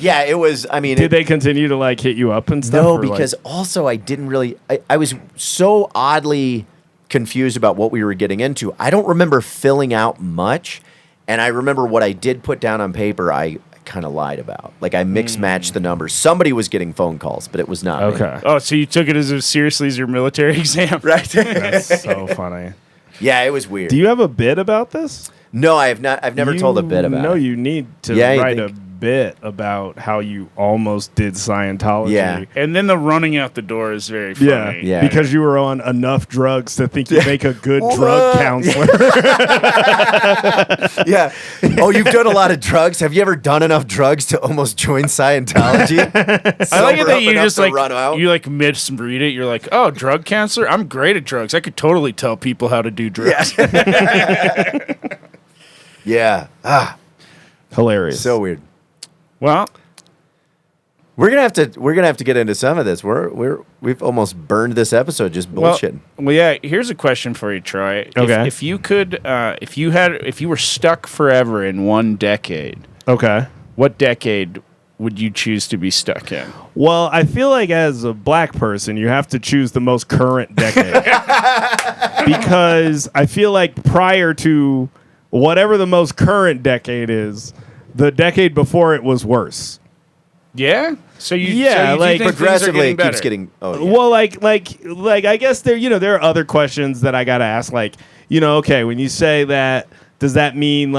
Yeah, it was. I mean, did they continue to hit you up and stuff? No, because also I didn't really. I was so oddly confused about what we were getting into. I don't remember filling out much, and I remember what I did put down on paper. I kind of lied about. I mix matched the numbers. Somebody was getting phone calls, but it was not me. Okay. Oh, so you took it as seriously as your military exam, Right? That's so funny. Yeah, it was weird. Do you have a bit about this? No, I have not. I've never told a bit about No, it. you need to Yeah, write a bit about how you almost did Scientology. Yeah. and then the running out the door is very funny. Yeah. Because you were on enough drugs to think you make a good drug counselor. Yeah. Oh, you've done a lot of drugs. Have you ever done enough drugs to almost join Scientology? I like it Sober that up you enough just to run out? you misread it. You're like, oh, drug counselor? I'm great at drugs. I could totally tell people how to do drugs. Yeah. Hilarious. So weird. Well, We're gonna have to get into some of this. We've almost burned this episode just bullshitting. Well, yeah. Here's a question for you, Troy. Okay. If you could, if you were stuck forever in one decade, Okay. what decade would you choose to be stuck in? Well, I feel like as a black person, you have to choose the most current decade. Because I feel like prior to whatever the most current decade is, the decade before it was worse. Yeah. So you, Yeah, so you like, do think Progressively, things are it keeps getting getting. Oh, yeah. Well, like I guess there are other questions that I gotta ask. Okay, when you say that, does that mean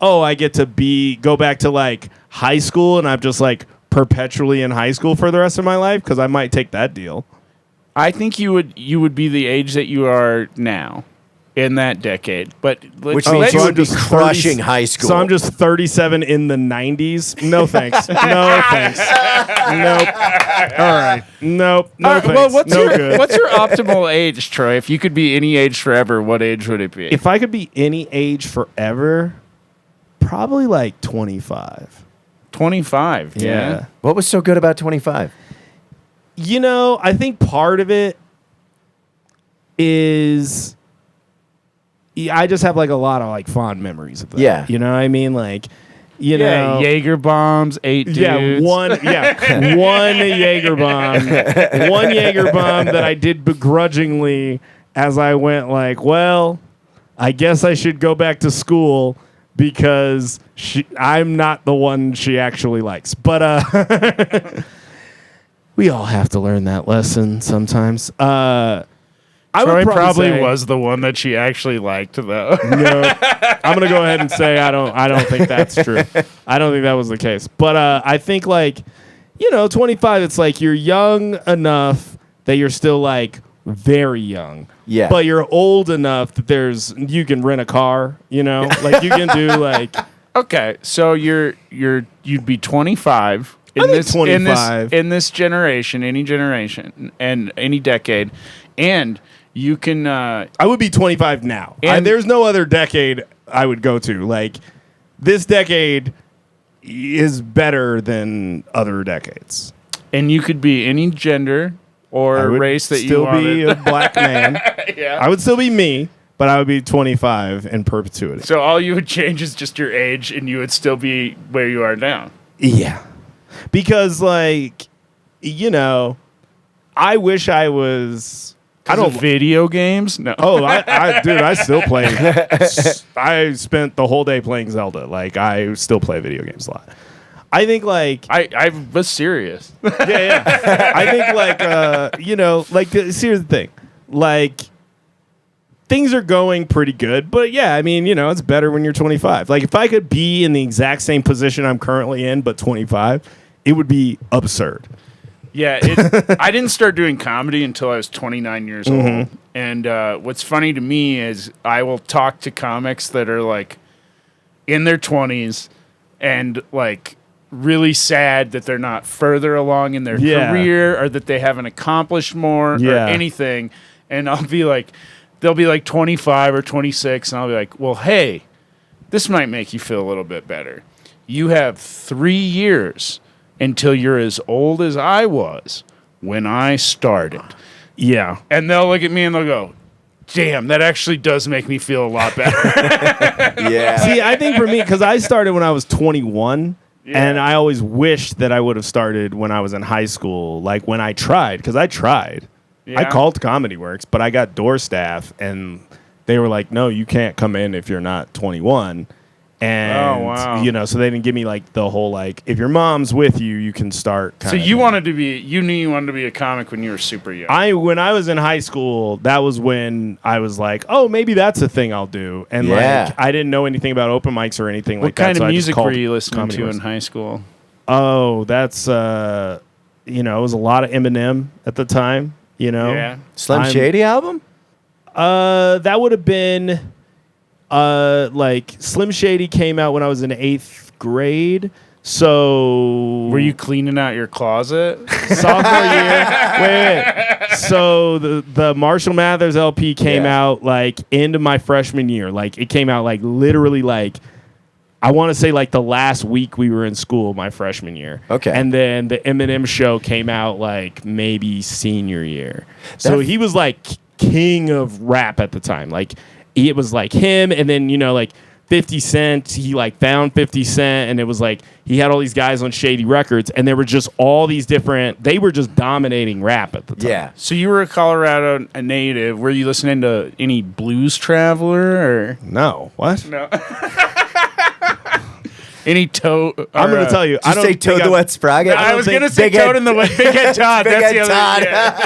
oh, I get to go back to high school and I'm just perpetually in high school for the rest of my life? Because I might take that deal. I think you would be the age that you are now in that decade. But Which means you would be crushing high school. So I'm just 37 in the 90s. No thanks. No thanks. Nope. All right. Nope. No All right, thanks. well, Good. what's your optimal age, Troy? If you could be any age forever, what age would it be? If I could be any age forever, probably 25. 25. Yeah. What was so good about 25? I think part of it is I just have a lot of fond memories of that. Yeah. You know what I mean? You Yeah, know. Jaeger bombs, 8 dudes. One Jaeger bomb. One Jaeger bomb that I did begrudgingly as I went well, I guess I should go back to school because I'm not the one she actually likes. But we all have to learn that lesson sometimes. I I would Troy probably say, was the one that she actually liked, though. No, I'm gonna go ahead and say I don't think that's true. I don't think that was the case. But I think 25. It's like you're young enough that you're still like very young. Yeah. But you're old enough that you can rent a car. Like you can do like. Okay, so you'd be 25 I think 25. in this generation, any generation, and any decade, and you can. I would be 25 now. And there's no other decade I would go to. Like this decade is better than other decades. And you could be any gender or I would race that you still wanted. be a black man. Yeah. I would still be me, but I would be 25 in perpetuity. So all you would change is just your age, and you would still be where you are now. Yeah. Because, I wish I was. I don't. Video games? No. Oh, dude, I still play. I spent the whole day playing Zelda. Like, I still play video games a lot. I think, I was serious. yeah. I think, here's the thing. Things are going pretty good, but yeah, I mean, it's better when you're 25. Like, if I could be in the exact same position I'm currently in, but 25, it would be absurd. Yeah, I didn't start doing comedy until I was 29 years old. And what's funny to me is I will talk to comics that are like in their 20s and like really sad that they're not further along in their career or that they haven't accomplished more or anything. And I'll be like, they'll be like 25 or 26, and I'll be like, well, hey, this might make you feel a little bit better. You have 3 years until you're as old as I was when I started. Yeah. And they'll look at me and they'll go, damn, that actually does make me feel a lot better. Yeah. See, I think for me, because I started when I was 21, and I always wished that I would have started when I was in high school, like when I tried, because I tried. Yeah. I called Comedy Works, but I got door staff, and they were like, no, you can't come in if you're not 21. And, so they didn't give me like the whole, like, if your mom's with you, you can start. So you knew you wanted to be a comic when you were super young. When I was in high school, that was when I was like, oh, maybe that's a thing I'll do. And like, I didn't know anything about open mics or anything like that. What kind of so music were you listening to in high school? Oh, that's, it was a lot of Eminem at the time, Yeah. Slim Shady album? That would have been, like, Slim Shady came out when I was in 8th grade. So were you cleaning out your closet? Sophomore year. Wait. So the Marshall Mathers LP came out like into my freshman year. Like it came out like literally like I want to say like the last week we were in school my freshman year. Okay. And then the Eminem show came out like maybe senior year. So he was like king of rap at the time. Like it was like him and then like 50 Cent, he like found 50 Cent and it was like he had all these guys on Shady Records and there were just all these different, they were just dominating rap at the time. Yeah. So you were a Colorado native. Were you listening to any Blues Traveler or No. What? no? Any Toad? I'm going to tell you. Did you say Toad the Wet Sprocket? I was going to say Toad and the Big Head Todd. Big That's Head the other. Todd.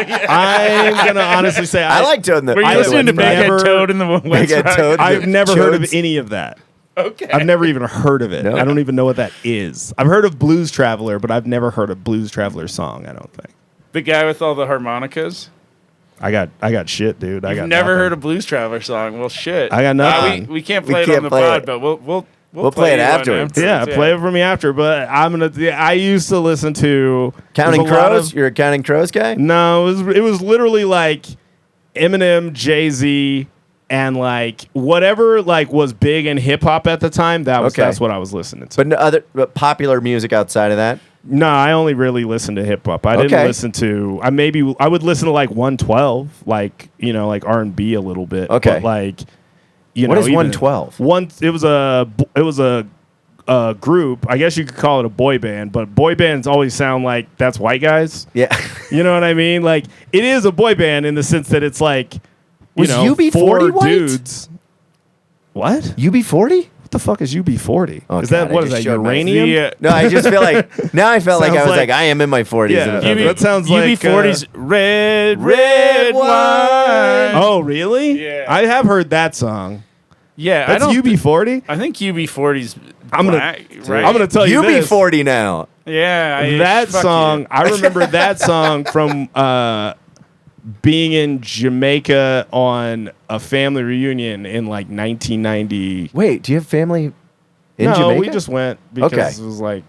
Yeah. I'm going to honestly say I like Toad and the Were you I listening to would Big Head never- Toad and the Wet Big Head Sprocket? Toad? I've never heard of Chodes? any of that. Okay. I've never even heard of it. No. I don't even know what that is. I've heard of Blues Traveler, but I've never heard a Blues Traveler song, I don't think. The guy with all the harmonicas? I got shit, dude. I got Never nothing. heard a Blues Traveler song. Well, shit. I got nothing. We can't We play it can't on the play pod, it. but we'll play it you one afterwards. Yeah, play it for me after. But I used to listen to Counting there's a lot Crows? of- You're a Counting Crows guy? No, it was literally like Eminem, Jay-Z, and like whatever like was big in hip hop at the time. That's what I was listening to. But no but popular music outside of that? No, I only really listened to hip hop. I didn't Okay. listen to. I would listen to like 112, like like R&B a little bit. Okay. But like What is 112? It was a group. I guess you could call it a boy band, but boy bands always sound like that's white guys. Yeah. You know what I mean? Like it is a boy band in the sense that it's like Was UB40 four white? dudes. What? UB40? What the fuck is UB40? Oh, Is that God, I what is just that? showed my- Uranium? No, I just feel like now I felt like I Sounds was like- like I am in my 40s. Yeah, that sounds like UB40's red Red wine. wine. Oh, really? Yeah. I have heard that song. Yeah, That's I don't. UB40. I think UB40's. I'm gonna- black, right? I'm gonna tell you this. UB40 now. Yeah, That fuck song, you. I remember that song from being in Jamaica on a family reunion in like 1990. Wait, do you have family in No, Jamaica? we just went because Okay. it was like,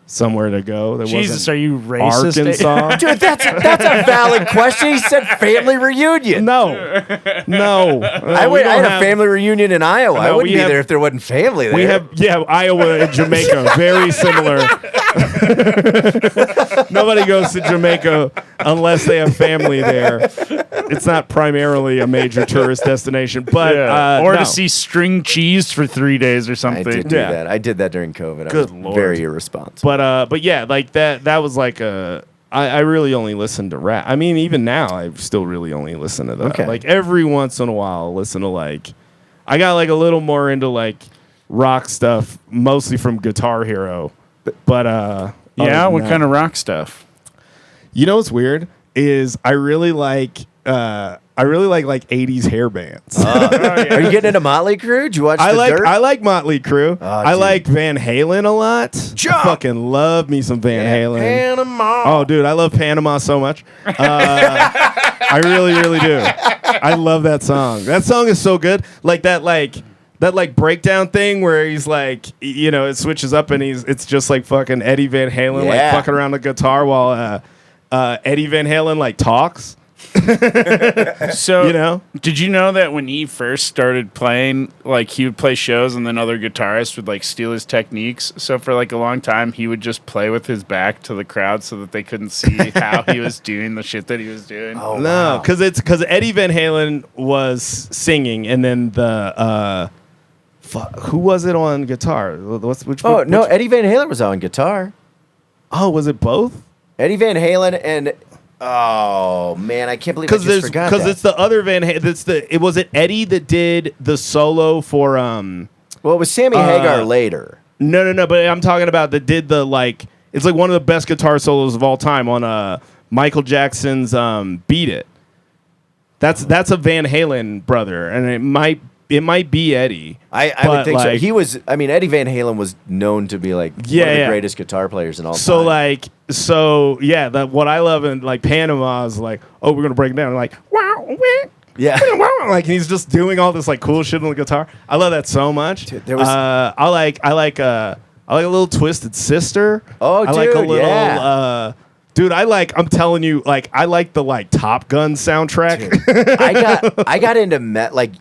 somewhere to go. There Jesus, wasn't are you racist? Arkansas. Dude, that's a valid question. He said family reunion. No. I We had don't a have- family reunion in Iowa. I No, wouldn't we be have- there if there wasn't family there. We have, Iowa and Jamaica, very similar. Nobody goes to Jamaica unless they have family there. It's not primarily a major tourist destination, but or no. to see string cheese for 3 days or I something. did do Yeah. that. I did that during COVID. Good I was Lord. very irresponsible. But yeah, like that was like I really only listen to rap. I mean, even now, I still really only listen to that. Okay. Like every once in a while, I'll listen to like, I got like a little more into like rock stuff, mostly from Guitar Hero. But Yeah, what kind of rock stuff? You know what's weird is I really like 80s hair bands. Are you getting into Motley Crue? Did you watch I The like Dirt? I like Motley Crue. I dude. like Van Halen a lot. Jump! I fucking love me some Van Halen. Panama. Oh, dude, I love Panama so much. I really, really do. I love that song. That song is so good. Like that breakdown thing where he's like, it switches up and it's just like fucking Eddie Van Halen like Yeah. fucking around the guitar while Eddie Van Halen like talks. So, did you know that when he first started playing, like he would play shows and then other guitarists would like steal his techniques? So for like a long time, he would just play with his back to the crowd so that they couldn't see how he was doing the shit that he was doing. Oh, No, wow. because Eddie Van Halen was singing, and then the who was it on guitar? Which? Oh, no, Eddie Van Halen was on guitar. Oh, was it both? Eddie Van Halen and oh man, I can't believe I just forgot that. It's the other Van Halen. Was it Eddie that did the solo for Well, it was Sammy Hagar later. No, but I'm talking about that did the like. It's like one of the best guitar solos of all time on Michael Jackson's "Beat It." That's a Van Halen brother, and it might be Eddie. I but, would think so. like- He was. I mean, Eddie Van Halen was known to be like one of the Yeah. greatest guitar players in all So time. what I love in like Panama is like, oh, we're gonna break it down. Like, wow, wah, Yeah. like he's just doing all this like cool shit on the guitar. I love that so much. Dude, there was- I like a little Twisted Sister. Oh, I like a dude, little yeah. dude, I'm telling you, like I like the like Top Gun soundtrack. I got into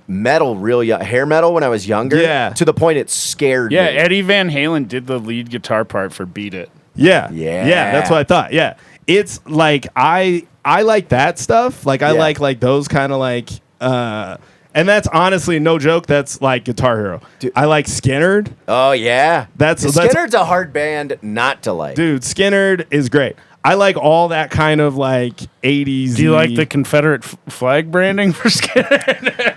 metal real young, hair metal when I was younger. Yeah. To the point it scared Yeah, me. Eddie Van Halen did the lead guitar part for "Beat It." Yeah. Yeah. Yeah, that's what I thought. Yeah. It's like I like that stuff. Like I Yeah. like those kind of like and that's honestly no joke, that's like Guitar Hero. Dude. I like Skinnerd. Oh yeah. That's Skinnerd's a hard band not to like. dude, Skinnerd is great. I like all that kind of like 80s. Do you like the Confederate flag branding for Skinner?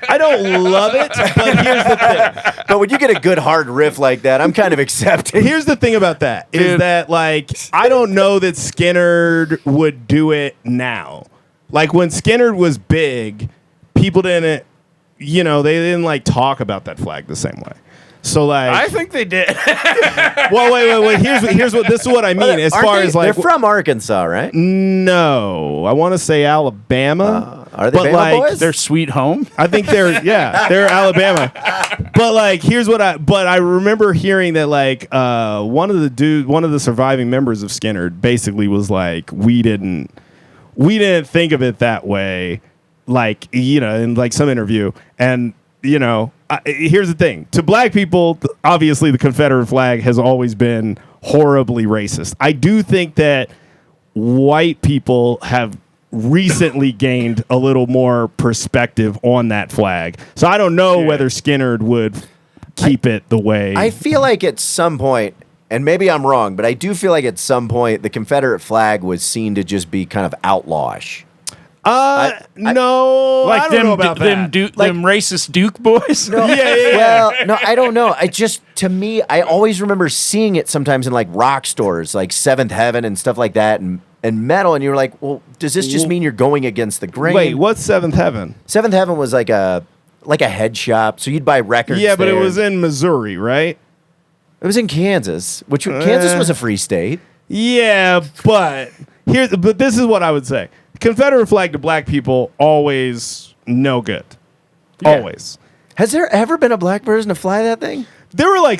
I don't love it, but here's the thing. But when you get a good hard riff like that, I'm kind of accepting. Here's the thing about that is Dude. that like I don't know that Skinnerd would do it now. Like when Skinnerd was big, people didn't, they didn't like talk about that flag the same way. So like, I think they did. well, wait. Here's what this is what I mean. As Aren't far they- as like, they're from Arkansas, right? no, I want to say Alabama. Are they but Bama like, boys? Their sweet home. I think they're Alabama. But like here's what I remember hearing that like one of the surviving members of Skinnerd basically was like we didn't think of it that way, like in like some interview. And here's the thing, to black people obviously the Confederate flag has always been horribly racist. I do think that white people have recently gained a little more perspective on that flag. So I don't know whether Skinnerd would keep it the way. I feel like at some point, and maybe I'm wrong, but I do feel like at some point the Confederate flag was seen to just be kind of outlawish. No, I don't know about that. Them racist Duke boys. No, yeah. Well, no, I don't know. To me, I always remember seeing it sometimes in like rock stores, like Seventh Heaven and stuff like that, and metal. And you're like, well, does this just mean you're going against the grain? Wait, what's Seventh Heaven? Seventh Heaven was like a head shop, so you'd buy records. Yeah, but there. it was in Missouri, right? It was in Kansas, which Kansas was a free state. Yeah, but this is what I would say. Confederate flag to black people always no good. Yeah. Always. Has there ever been a black person to fly that thing? There were like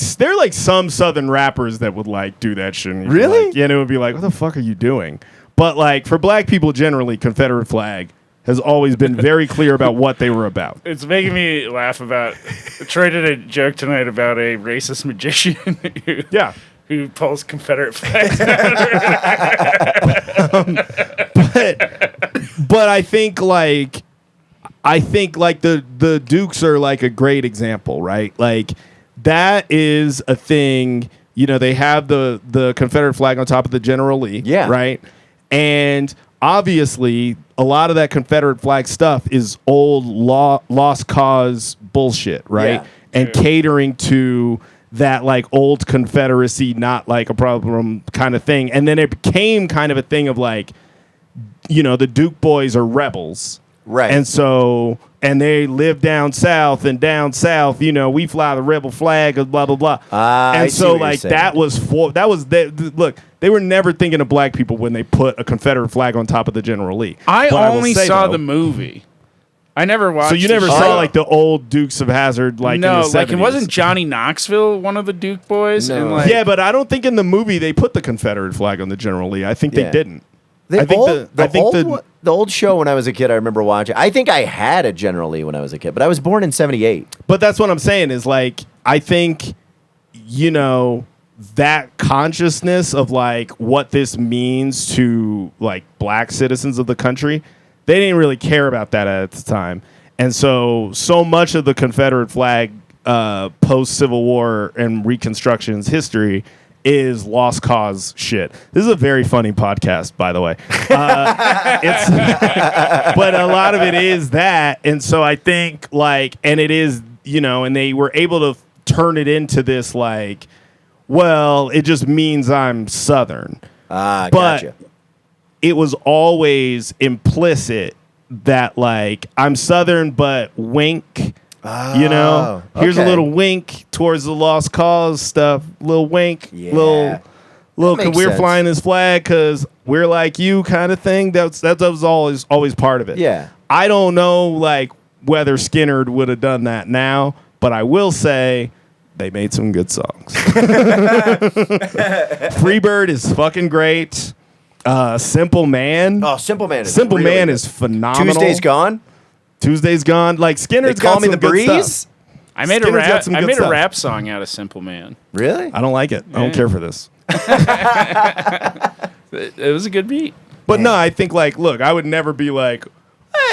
some Southern rappers that would like do that shit. And you'd be Really? like, yeah, and it would be like, what the fuck are you doing? But like for black people generally, Confederate flag has always been very clear about what they were about. It's making me laugh about. Troy did a joke tonight about a racist magician who pulls Confederate flags. But I think like the Dukes are like a great example, right? Like that is a thing. You know, they have the Confederate flag on top of the General Lee, right? And obviously, a lot of that Confederate flag stuff is old lost cause bullshit, right? Yeah. And catering to that like old Confederacy, not like a problem kind of thing. And then it became kind of a thing of like, you know, the Duke boys are rebels. Right. And so, and they live down south, you know, we fly the rebel flag, blah, blah, blah. I and see so, what you're like, saying. look, they were never thinking of black people when they put a Confederate flag on top of the General Lee. I But will only say, saw though, the movie. I never watched. So you the never show. saw like the old Dukes of Hazzard, like no, in the 70s. like it wasn't Johnny Knoxville one of the Duke boys. No. And like, Yeah, but I don't think in the movie they put the Confederate flag on the General Lee. I think they Yeah. didn't. The The old show when I was a kid, I remember watching. I think I had a General Lee when I was a kid, but I was born in '78. But that's what I'm saying is like, I think, you know, that consciousness of like what this means to like black citizens of the country, they didn't really care about that at the time. And so much of the Confederate flag post Civil War and Reconstruction's history is lost cause shit. This is a very funny podcast, by the way. But a lot of it is that. And so I think like, and it is, you know, and they were able to turn it into this like, well, it just means I'm Southern. Ah, But gotcha. it was always implicit that like I'm Southern, but wink. You know, here's a okay. little wink towards the lost cause stuff. Little wink, Yeah. little. That makes We're sense. flying this flag because we're like you, kind of thing. That was always part of it. Yeah. I don't know like whether Skinner would have done that now, but I will say they made some good songs. Freebird is fucking great. Simple Man. Oh, Simple Man. Simple really Man good. is phenomenal. Tuesday's Gone. Tuesday's gone. Like Skinner's They call got me some the good Breeze. stuff. I made Skinner's got a some rap. I good made stuff. a rap song out of Simple Man. Really? I don't like it. I don't care for this. It was a good beat. But no, I think like, look, I would never be like,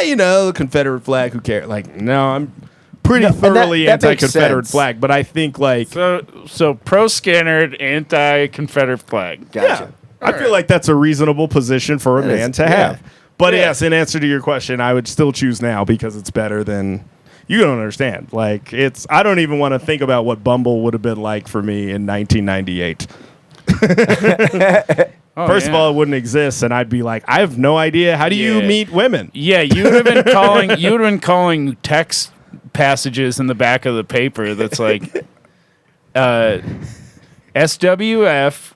you know, the Confederate flag. Who cares? Like, no, I'm pretty No, and that- thoroughly that makes anti-Confederate sense. flag. But I think like, So pro Skinner, anti Confederate flag. Gotcha. I feel like that's a reasonable position for a That is- man to yeah. have. But Yeah. yes, in answer to your question, I would still choose now because it's better than. You don't understand. Like I don't even want to think about what Bumble would have been like for me in 1998. Oh, First of yeah. all, it wouldn't exist, and I'd be like, I have no idea. How do you Yeah. meet women? Yeah, you would have been calling. You would have been calling text passages in the back of the paper. That's like, SWF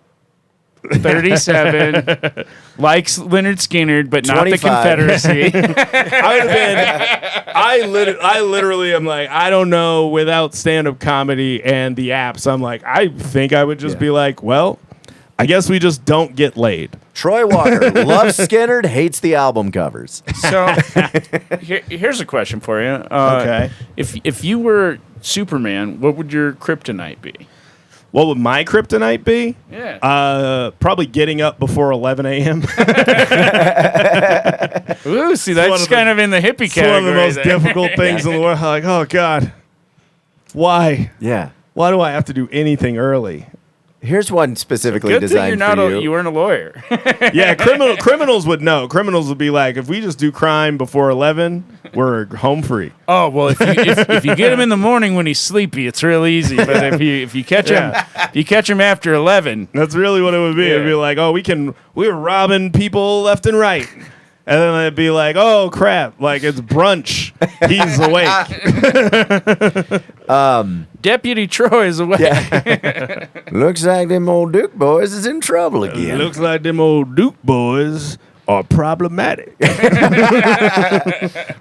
37 likes Leonard Skinner, but not the 25. Confederacy. I would have been. I literally am like, I don't know. Without stand-up comedy and the apps, I'm like, I think I would just be like, well, I guess we just don't get laid. Troy Walker loves Skinner, hates the album covers. So here's a question for you. Okay. If you were Superman, what would your kryptonite be? What would my kryptonite be? Yeah. Probably getting up before 11 a.m. Ooh, see, one that's of the- kind of in the hippie It's one category. of the most there. difficult things in the world. Like, oh God, why? Yeah. Why do I have to do anything early? Here's one specifically Good thing designed you're not for you. you weren't a lawyer. Yeah, criminals would know. Criminals would be like, if we just do crime before 11, we're home free. Oh well, if you get him in the morning when he's sleepy, it's real easy. But if you catch him after 11, That's really what it would be. It'd be like, oh, we're robbing people left and right. And then it'd be like, oh crap, like it's brunch. He's awake. Deputy Troy is away. Yeah. Looks like them old Duke boys is in trouble again. Looks like them old Duke boys are problematic.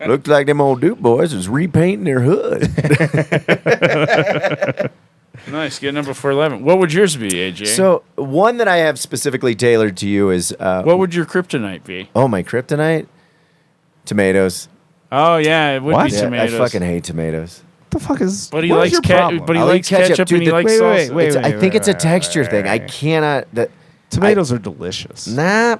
Looks like them old Duke boys is repainting their hood. Nice, get number 411. What would yours be, AJ? So one that I have specifically tailored to you is what would your kryptonite be? oh, my kryptonite? Tomatoes. Oh yeah, it would What? be Yeah, tomatoes. I fucking hate tomatoes. What the fuck is? But he what likes is your problem? but he I like likes ketchup, dude, and he likes wait, salsa. wait, It's- I think it's a texture wait, thing. I wait. cannot. Tomatoes are delicious. Nah,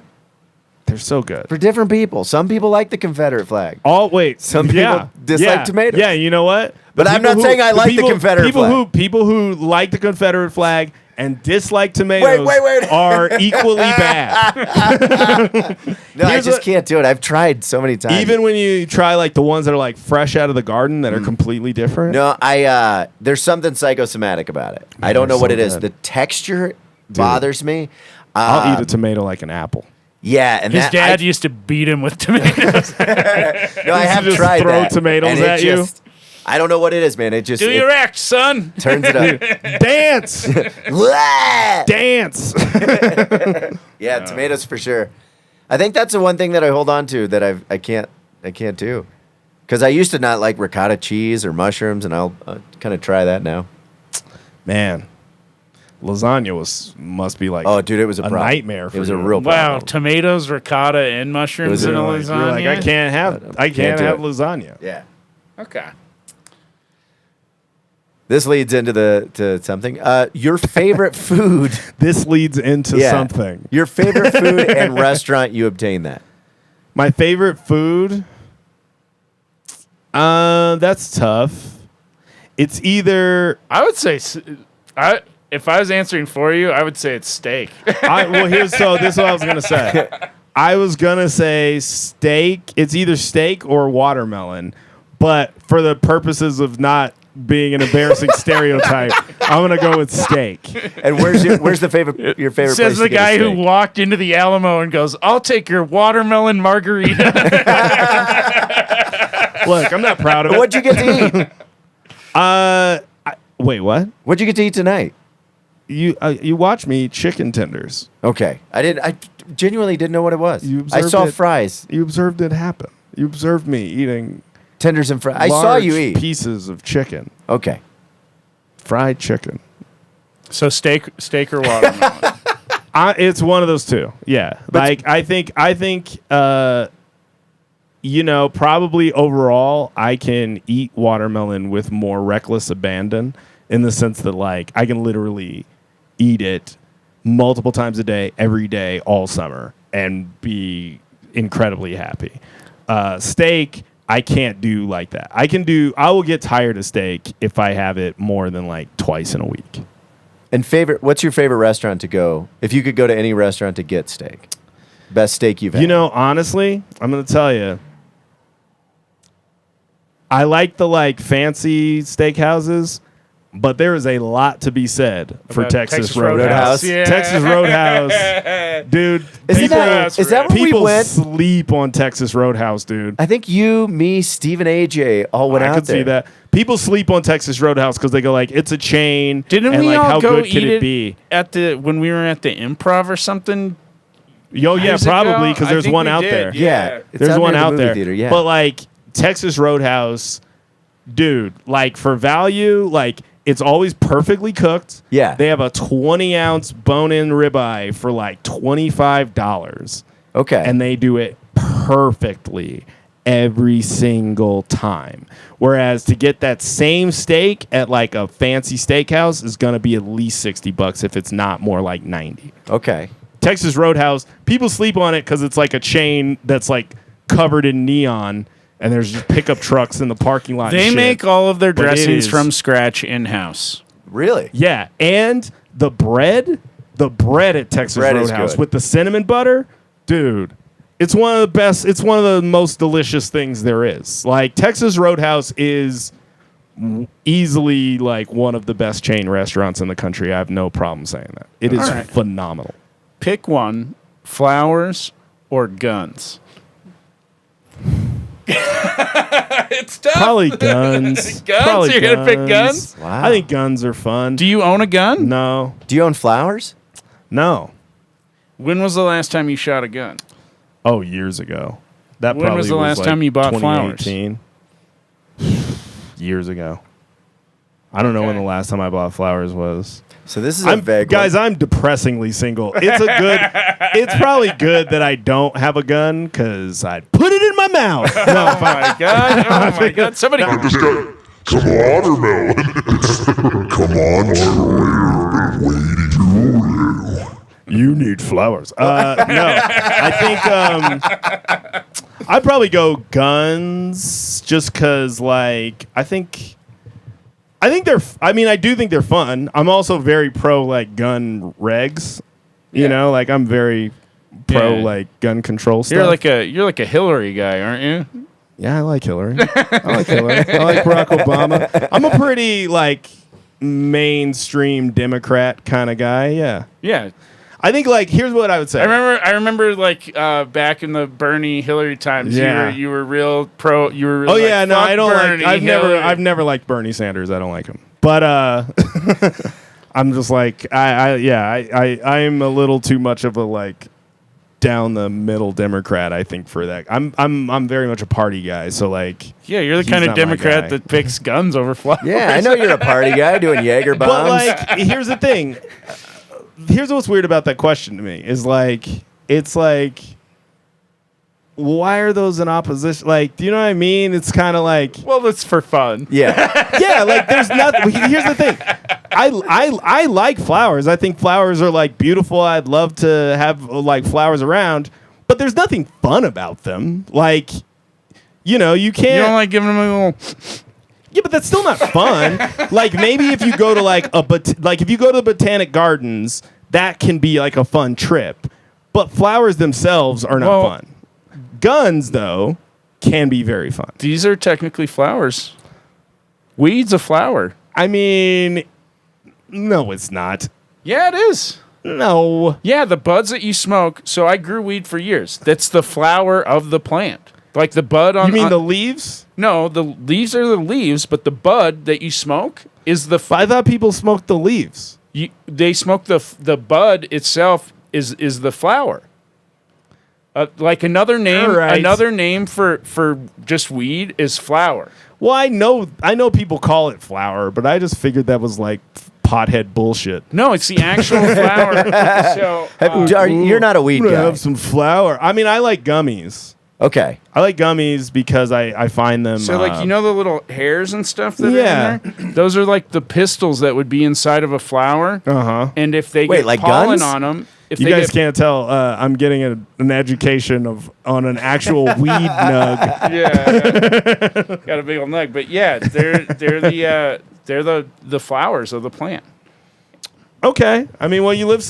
They're so good. for different people. Some people like the Confederate flag. Oh wait, Some people dislike tomatoes. Yeah, you know what? But I'm not saying I like the Confederate flag. People who like the Confederate flag and dislike tomatoes wait. are equally bad. No, I Here's just what- can't do it. I've tried so many times. Even when you try like the ones that are like fresh out of the garden that are completely different. no, there's something psychosomatic about it. I don't know they're what so it is. good. The texture bothers me. I'll eat a tomato like an apple. Yeah, and His that, dad used to beat him with tomatoes. No, I have just tried throw that, tomatoes and it at you? just- I don't know what it is, man. It just Do it your act, son. turns it up. Dance, Blah! dance. Yeah, tomatoes for sure. I think that's the one thing that I hold on to that I can't do. Because I used to not like ricotta cheese or mushrooms, and I'll kind of try that now. Man, lasagna must be like Oh, dude, it was a problem. nightmare for It was a you. real Wow, problem. tomatoes, ricotta, and mushrooms was in a annoying. lasagna. You're like, I can't Can't do have it. lasagna. Yeah. Okay. This leads to something. Your favorite food. This leads into Yeah. something. Your favorite food and restaurant you obtain that. My favorite food. That's tough. It's either I would say, if I was answering for you, I would say it's steak. this is what I was gonna say. I was gonna say steak. It's either steak or watermelon, but for the purposes of not being an embarrassing stereotype, I'm gonna go with steak. And where's your favorite your favorite Says place the to get a guy who steak? walked into the Alamo and goes, "I'll take your watermelon margarita." Look, I'm not proud of it. What'd you get to eat? Wait, what? What'd you get to eat tonight? You watch me eat chicken tenders. Okay. I genuinely didn't know what it was. You I observed saw it. fries. You observed it happen. You observed me eating Tenders and fries. I saw you large eat. pieces of chicken, Okay. fried chicken. So steak or watermelon. It's one of those two. Yeah. I think probably overall I can eat watermelon with more reckless abandon in the sense that like I can literally eat it multiple times a day, every day, all summer and be incredibly happy. Steak, I can't do like that. I will get tired of steak if I have it more than like twice in a week. And what's your favorite restaurant to go? If you could go to any restaurant to get steak. Best steak you've had. You know, honestly, I'm going to tell you, I like the like fancy steakhouses, but there is a lot to be said for About Texas Roadhouse. Roadhouse. Texas Roadhouse, dude. Is that where we people went? sleep on Texas Roadhouse, dude. I think you, me, Steve, and AJ all went I out could there. see that. People sleep on Texas Roadhouse because they go like, it's a chain. Didn't and we like, all how go good eat could it it be? when we were at the Improv or something? Yo, yeah, Years ago? probably because I there's think one we out did, there. Yeah. It's There's one near the out movie there. theater, yeah. But like Texas Roadhouse, dude, like for value, like it's always perfectly cooked. Yeah. They have a 20-ounce bone-in ribeye for like $25. Okay. And they do it perfectly every single time. Whereas to get that same steak at like a fancy steakhouse is going to be at least $60 if it's not more like 90. Okay. Texas Roadhouse, people sleep on it because it's like a chain that's like covered in neon, and there's just pickup trucks in the parking lot. They and shit. make all of their But it dressings is- from scratch in house. Really? Yeah, and the bread at Texas Bread is Roadhouse good. with the cinnamon butter, dude. It's one of the best. It's one of the most delicious things there is. Like Texas Roadhouse is easily like one of the best chain restaurants in the country. I have no problem saying that. It is right. phenomenal. Pick one: flowers or guns. It's tough. Probably guns. Guns? Probably You're gonna pick guns? Wow. I think guns are fun. Do you own a gun? No. Do you own flowers? No. When was the last time you shot a gun? Oh, years ago. That When probably was the last like time you bought flowers? 2018. Years ago. I don't know when Okay. the last time I bought flowers was. So this is a vague Guys, one. I'm depressingly single. It's probably good that I don't have a gun because I'd put it in my mouth. Oh my god! Oh my god! Somebody. I just got some watermelon. Come on, Troy. Waiting for you. You need flowers. No, I think I'd probably go guns just because, like, I think I do think they're fun. I'm also very pro like gun regs. You Yeah. know, like I'm very pro Yeah. like gun control stuff. You're like a Hillary guy, aren't you? Yeah, I like Hillary. I like Barack Obama. I'm a pretty like mainstream Democrat kind of guy. Yeah. Yeah. I think like here's what I would say. I remember like back in the Bernie Hillary times. Yeah. You were real pro. You were. Real, Oh yeah, like, no, fuck I don't Bernie, like. Hillary. I've never liked Bernie Sanders. I don't like him. But I'm just like I'm a little too much of a like down the middle Democrat. I think for that. I'm very much a party guy. So like. Yeah, you're the He's kind of not my Democrat guy. that picks guns over flowers. Yeah, I know you're a party guy doing Jaeger bombs. But like, here's the thing. Here's what's weird about that question to me is like, it's like, why are those in opposition? Like, do you know what I mean? It's kind of like, Well, it's for fun. yeah. yeah, like there's nothing. Here's the thing. I like flowers. I think flowers are like beautiful. I'd love to have like flowers around, but there's nothing fun about them. Like, you know, you can't. You don't like giving them a little. Yeah, but that's still not fun. Like maybe if you go to like if you go to the Botanic Gardens, that can be like a fun trip. But flowers themselves are not Well- fun. Guns though can be very fun. These are technically flowers. Weed's a flower. I mean, no, it's not. Yeah, it is. No. Yeah, the buds that you smoke. So I grew weed for years. That's the flower of the plant. Like the bud on. You mean on- the leaves? No, the leaves are the leaves, but the bud that you smoke is the. I thought people smoked the leaves. They smoke the bud itself is the flower. Like another name, All right. another name for just weed is flower. Well, I know people call it flower, but I just figured that was like pothead bullshit. No, it's the actual flower. So You're not a weed I'm gonna guy. have some flour. I mean, I like gummies. Okay. I like gummies because I find them. So, like, you know the little hairs and stuff that Yeah. are in there? Those are like the pistils that would be inside of a flower. Uh-huh. And if they Wait, get like pollen guns? on them, if You they guys get, can't tell. I'm getting an education on an actual weed nug. yeah, got a big old nug. But yeah, they're the flowers of the plant. Okay. I mean, well, you learn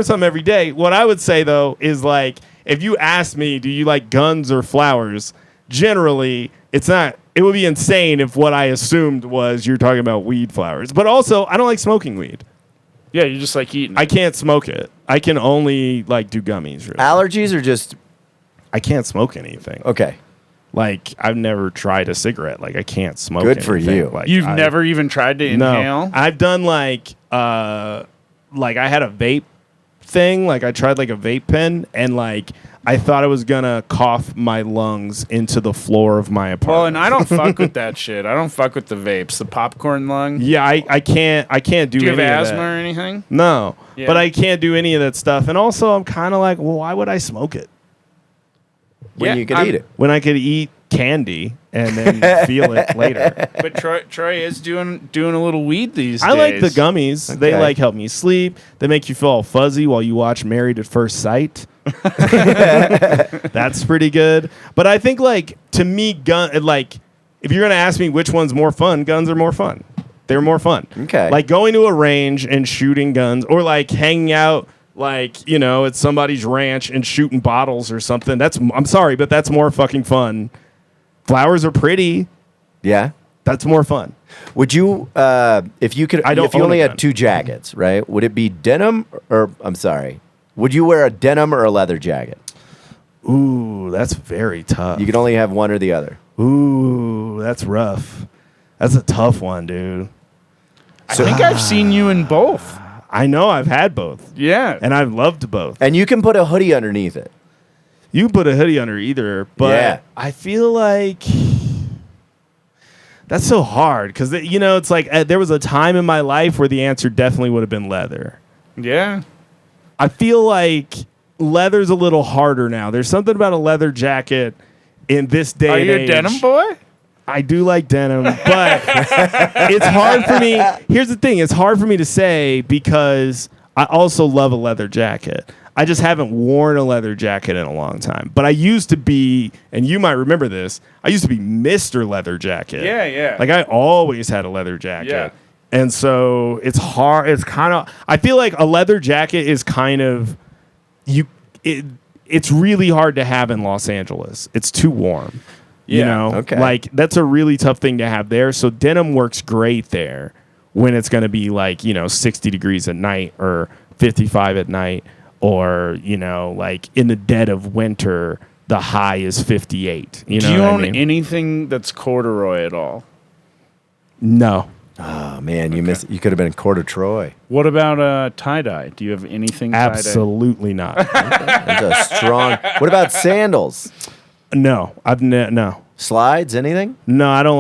something every day. What I would say though is like, if you ask me, do you like guns or flowers? Generally, it's not. It would be insane if what I assumed was you're talking about weed flowers. But also, I don't like smoking weed. Yeah, you just like eating. I can't smoke it. I can only like do gummies. Really. Allergies or just I can't smoke anything. okay. Like I've never tried a cigarette. Like I can't smoke. Good for anything. you. Like, You've I- never even tried to inhale? No, I've done like I had a vape thing. Like I tried like a vape pen, and like I thought I was gonna cough my lungs into the floor of my apartment. Well, and I don't fuck with that shit. I don't fuck with the vapes, the popcorn lung. Yeah, I can't do. Do you have any of asthma that. or anything? No, Yeah. but I can't do any of that stuff. And also, I'm kind of like, well, why would I smoke it When Yeah, you can I'm- eat it. when I could eat candy and then feel it later? But Troy is doing a little weed these days. I like the gummies. They Okay. like help me sleep. They make you feel all fuzzy while you watch Married at First Sight. That's pretty good. But I think like to me, if you're gonna ask me which one's more fun, guns are more fun. They're more fun. Okay. Like going to a range and shooting guns, or like hanging out, like, you know, at somebody's ranch and shooting bottles or something. I'm sorry, but that's more fucking fun. Flowers are pretty. Yeah. That's more fun. Would you, if you only had 2 jackets, right? Would it be denim would you wear a denim or a leather jacket? Ooh, that's very tough. You can only have one or the other. Ooh, that's rough. That's a tough one, dude. I think I've seen you in both. I know I've had both. Yeah. And I've loved both. And you can put a hoodie underneath it. You can put a hoodie under either, but Yeah. I feel like that's so hard because, you know, it's like there was a time in my life where the answer definitely would have been leather. Yeah. I feel like leather's a little harder now. There's something about a leather jacket in this day Are and you age. a denim boy? I do like denim, but it's hard for me. Here's the thing. It's hard for me to say because I also love a leather jacket. I just haven't worn a leather jacket in a long time. But I used to be, and you might remember this, I used to be Mr. Leather Jacket. Yeah, yeah. Like I always had a leather jacket. Yeah. And so it's hard. It's kind of, I feel like a leather jacket is kind of, it's really hard to have in Los Angeles. It's too warm. You Yeah, know, okay. like that's a really tough thing to have there. So denim works great there when it's going to be like, you know, 60 degrees at night or 55 at night, or, you know, like in the dead of winter, the high is 58. You know, Do you what I own mean? anything that's corduroy at all? No. Oh man, you missed. You could have been a quarter Troy. What about tie dye? Do you have anything tie-dye? Absolutely not. That's a strong. What about sandals? No, no. Slides? Anything? No, I don't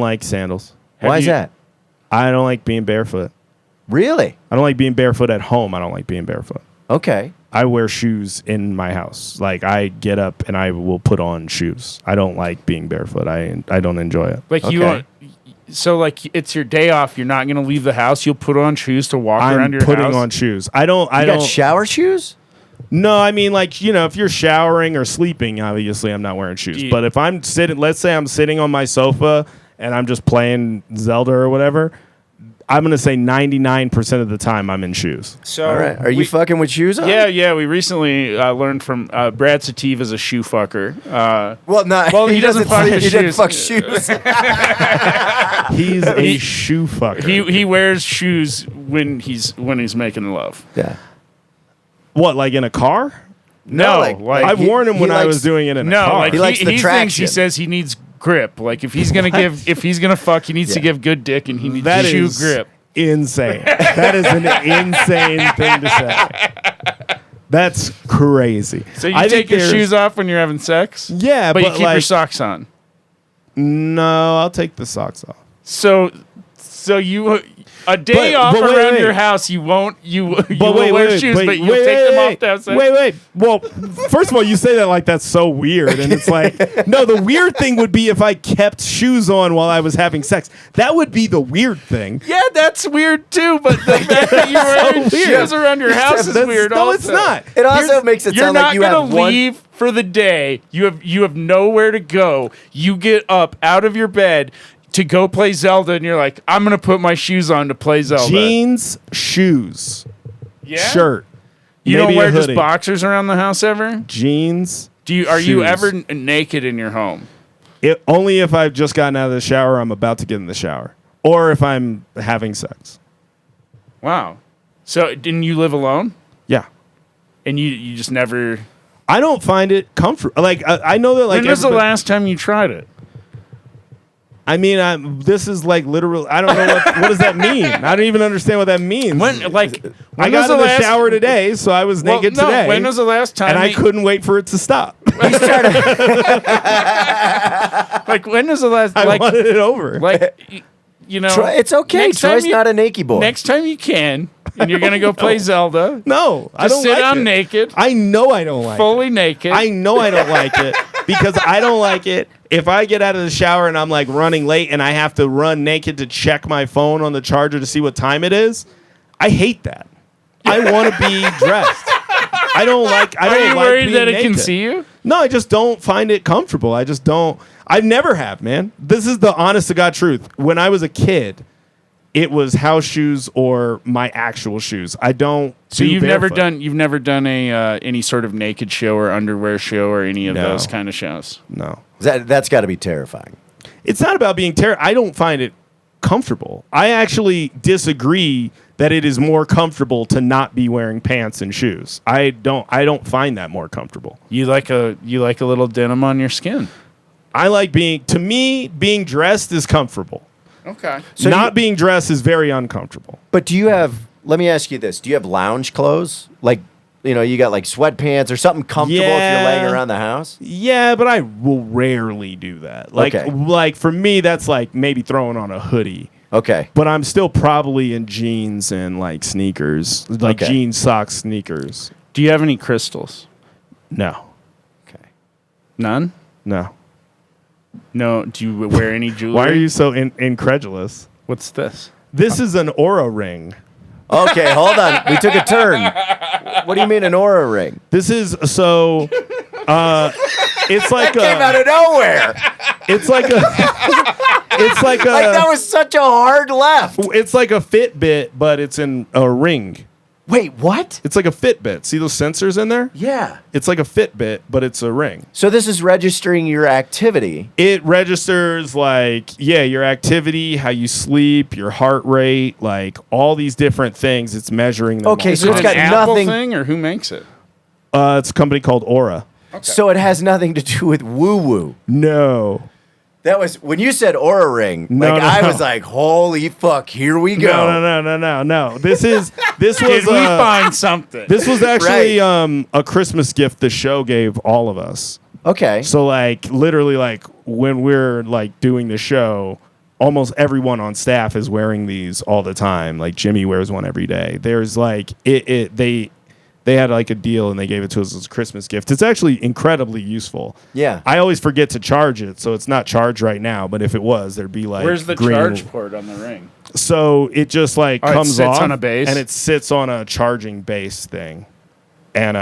like sandals. Why is you- that? I don't like being barefoot. Really? I don't like being barefoot at home. I don't like being barefoot. Okay. I wear shoes in my house. Like I get up and I will put on shoes. I don't like being barefoot. I don't enjoy it. Like you Okay. want, so like it's your day off. You're not going to leave the house. You'll put on shoes to walk around I'm your putting house. on shoes. I don't. You got shower shoes? No, I mean, like, you know, if you're showering or sleeping, obviously I'm not wearing shoes. Yeah. But if I'm sitting, let's say I'm sitting on my sofa and I'm just playing Zelda or whatever, I'm going to say 99% of the time I'm in shoes. So All right. Are you fucking with shoes on? Yeah. We recently learned from Brad Sativ is a shoe fucker. Well, no. Well, he doesn't fuck say with he didn't shoes. fuck shoes. He's a shoe fucker. He wears shoes when he's making love. Yeah. What, like in a car? No, like- like I've he- worn him he when I likes- was doing it in a no, car. like He likes the thinks he traction. says he needs grip. Like if he's gonna if he's gonna fuck, he needs to Yeah. give good dick, and he needs That shoe is grip. insane. That is an insane thing to say. That's crazy. So you I take think your there's- shoes off when you're having sex, Yeah, but but you keep your like, socks on. no, I'll take the socks off. So you a day But- off but wait, around wait. your house, you will But wear shoes, but you'll take them off to have sex. Wait. Well, first of all, you say that like that's so weird, and it's like, no. The weird thing would be if I kept shoes on while I was having sex. That would be the weird thing. Yeah, that's weird too. But the fact that you're wearing weird. shoes around your house is That's- weird. No, also. it's not. It also makes it You're sound not like you gonna have one. leave for the day. You have nowhere to go. You get up out of your bed to go play Zelda, and you're like, I'm gonna put my shoes on to play Zelda. Jeans, shoes, Yeah? shirt. You maybe don't a wear just hoodie. boxers around the house ever? Jeans. Are you shoes. ever naked in your home? Only if I've just gotten out of the shower, I'm about to get in the shower, or if I'm having sex. Wow. So didn't you live alone? Yeah. And you just never. I don't find it comfortable. Like I know that. Like When was the everybody- last time you tried it? I mean, this is like literal. I don't know what does that mean. I don't even understand what that means. When I was got the in the last- shower today, so I was naked no, today. When was the last time? and I that- couldn't wait for it to stop. Like when was the last? I like wanted it over. you know, Troy, it's okay. next time Troy's you- not a naked boy. Next time you can, and you're gonna go play Zelda. no, I Just don't sit like down it. naked, I know I don't like fully it. naked. I know I don't like it because I don't like it. If I get out of the shower and I'm like running late and I have to run naked to check my phone on the charger to see what time it is, I hate that. I want to be dressed. I don't like. I Are don't you like worried being that it can naked. see you? No, I just don't find it comfortable. I just don't. I never have, man. This is the honest to God truth. When I was a kid, it was house shoes or my actual shoes. I don't. So do you've barefoot. never done a any sort of naked show or underwear show or any of No. those kind of shows. No. That's got to be terrifying. It's not about being I don't find it comfortable. I actually disagree that it is more comfortable to not be wearing pants and shoes. I don't find that more comfortable. You like a little denim on your skin. I like being dressed is comfortable. Okay. So Not being dressed is very uncomfortable. But do you have? Let me ask you this: do you have lounge clothes? Like, you got like sweatpants or something comfortable if Yeah. you're laying around the house. Yeah, but I will rarely do that. Okay. Like for me, that's like maybe throwing on a hoodie. Okay. But I'm still probably in jeans and like sneakers, like Okay. jeans, socks, sneakers. Do you have any crystals? No, Okay. None. no. No. Do you wear any jewelry? Why are you so incredulous? What's this? This is an aura ring. Okay. Hold on. We took a turn. What do you mean an aura ring? This is so. It's like Came out a. of nowhere. It's like a. It's like a. Like that was such a hard left. It's like a Fitbit, but it's in a ring. Wait, what? It's like a Fitbit. See those sensors in there? Yeah. It's like a Fitbit, but it's a ring. So this is registering your activity. It registers your activity, how you sleep, your heart rate, like all these different things. It's measuring them. Okay, all. Is so it it's an got Apple nothing- thing, or who makes it? It's a company called Aura. So it has nothing to do with woo woo. No. That was when you said aura ring. No, no, I no. was like, holy fuck, here we go. No. This was Did we find something? this was actually Right. a Christmas gift the show gave all of us. Okay. So like literally like when we're like doing the show, almost everyone on staff is wearing these all the time. Like Jimmy wears one every day. There's like they had like a deal and they gave it to us as a Christmas gift. It's actually incredibly useful. Yeah. I always forget to charge it, so it's not charged right now, but if it was, thered be like Where's the green. charge port on the ring? So it just like Oh, it comes sits off on a base? and it sits on a charging base thing. And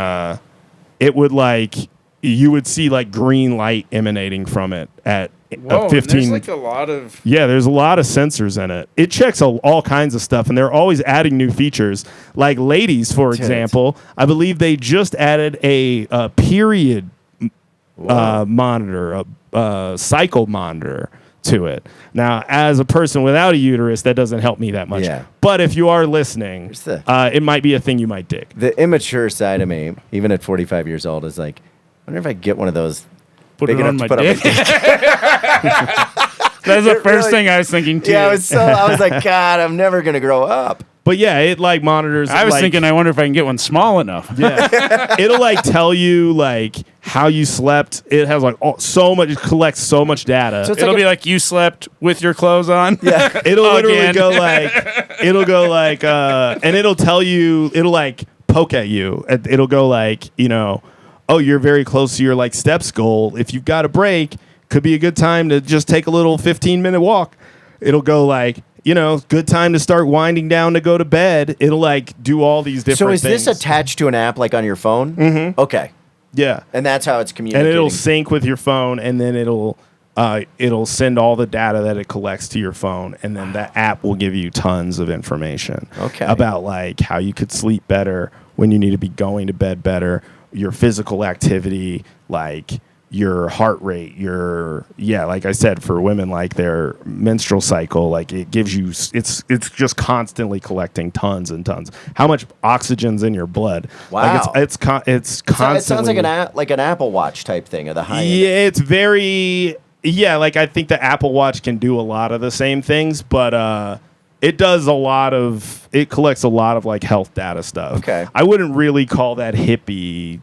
it would like you would see like green light emanating from it at Whoa, and 15. there's like a lot of. Yeah, there's a lot of sensors in it. It checks all kinds of stuff, and they're always adding new features. Like ladies, for example, I believe they just added a period monitor, a cycle monitor to it. Now, as a person without a uterus, that doesn't help me that much. Yeah. But if you are listening, Here's the- it might be a thing you might dig. The immature side of me, even at 45 years old, is like, I wonder if I could get one of those. Put big it on enough my to put on dick. That's the first thing I was thinking too. Yeah, I was like, God, I'm never gonna grow up. But yeah, it like monitors. I was like, thinking, I wonder if I can get one small enough. Yeah. It'll like tell you like how you slept. It has like so much. It collects so much data. So it's It'll like be like you slept with your clothes on. Yeah. It'll literally Again. go like, and it'll tell you, it'll like poke at you. It'll go like, oh, you're very close to your like steps goal. If you've got a break, could be a good time to just take a little 15-minute walk. It'll go like, good time to start winding down to go to bed. It'll like do all these different So is things. this attached to an app like on your phone? Mm-hmm. Okay. Yeah. And that's how it's communicating. And it'll sync with your phone, and then it'll send all the data that it collects to your phone, and then that app will give you tons of information about like how you could sleep better, when you need to be going to bed better, your physical activity, like your heart rate, like I said, for women, like their menstrual cycle, like it gives you, it's just constantly collecting tons and tons. How much oxygen's in your blood? Wow. Like it's constantly. It sounds like an Apple Watch type thing of the high end. Yeah, it's very. Yeah, like I think the Apple Watch can do a lot of the same things, but it does a lot of. It collects a lot of like health data stuff. Okay. I wouldn't really call that hippie.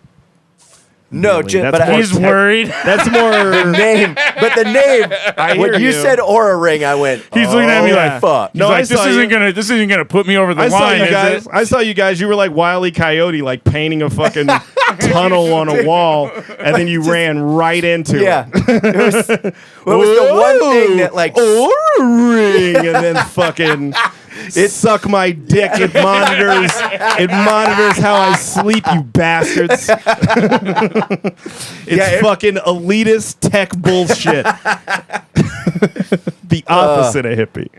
No, Really. but That's more He's worried. That's more. name. But the name. hear When you you. said Aura Ring, I went. He's looking at me "Oh, like, fuck." No, He's like, I this saw isn't you. this isn't gonna put me over the I saw line. you is guys. it? I saw you guys. You were like Wile E. Coyote, like painting a fucking tunnel on a wall, and then you ran right into Yeah. it. It was the one thing that like Aura ring, and then fucking suck my dick. It monitors how I sleep, you bastards. It's fucking elitist tech bullshit. The opposite of hippie.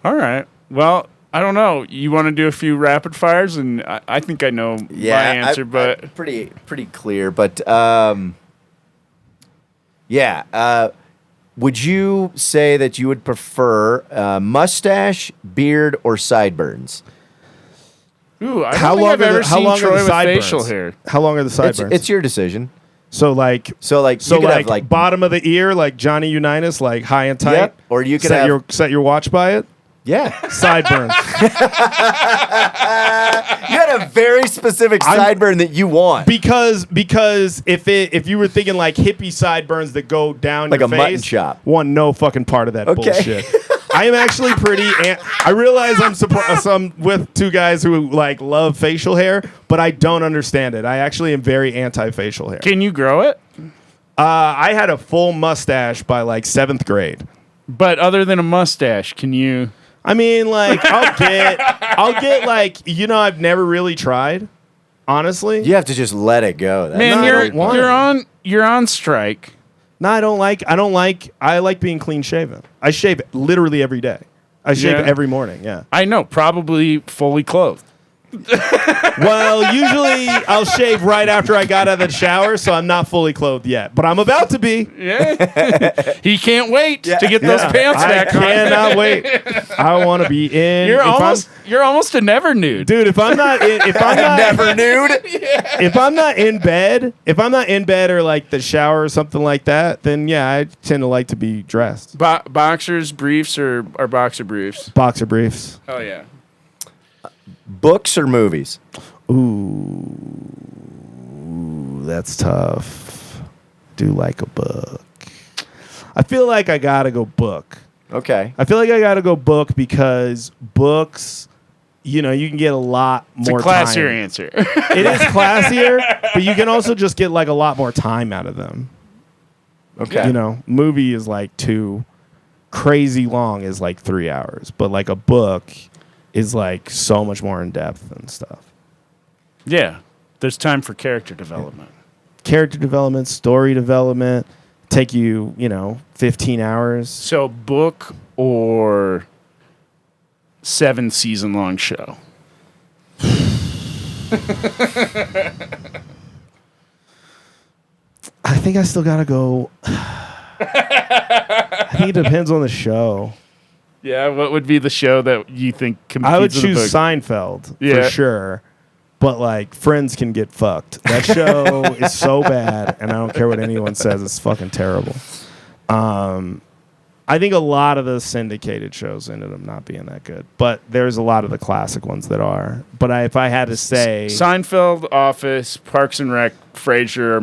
All right. Well, I don't know. You want to do a few rapid fires, and I think I know my answer, but I'm pretty clear. But would you say that you would prefer mustache, beard, or sideburns? ooh, I don't think I've ever seen Troy with facial hair. How long are the sideburns? It's your decision. So like you could have like bottom of the ear, like Johnny Unitas, like high and tight. Yep. Or you could set your watch by it. Yeah. Sideburns. You had a very specific sideburn that you want. Because if you were thinking like hippie sideburns that go down like your a face, mutton chop. want no fucking part of that Okay. bullshit. I am actually I realize I'm with two guys who like love facial hair, but I don't understand it. I actually am very anti-facial hair. Can you grow it? I had a full mustache by like 7th grade. But other than a mustache, can you? I mean, like, I'll get like, I've never really tried, honestly. You have to just let it go. Man, you're on strike. No, I like being clean shaven. I shave literally every day. I shave every morning, yeah. I know, probably fully clothed. Well, usually I'll shave right after I got out of the shower, so I'm not fully clothed yet. But I'm about to be. Yeah. He can't wait to get those pants back on. I cannot wait. I want to be in. You're almost a never nude. Dude, if I'm not never nude. If I'm not in bed or like the shower or something like that, then yeah, I tend to like to be dressed. Boxers, briefs, or boxer briefs? Boxer briefs. Oh, yeah. Books or movies? Ooh, that's tough. Do like a book. I feel like I gotta go book. Okay. I feel like I gotta go book because books, you can get a lot more. It's a classier time. answer. It is classier, but you can also just get like a lot more time out of them. Okay. Movie is like 2. Crazy long is like 3 hours, but like a book is like so much more in depth and stuff. Yeah. There's time for character development. Character development, story development, take you, 15 hours. So book or 7-season long show? I think I still gotta go. I think it depends on the show. Yeah, what would be the show that you think competes I would with the choose book? Seinfeld Yeah. for sure. But like Friends can get fucked. That show is so bad, and I don't care what anyone says. It's fucking terrible. I think a lot of the syndicated shows ended up not being that good, but there's a lot of the classic ones that are. But if I had to say, Seinfeld, Office, Parks and Rec, Frasier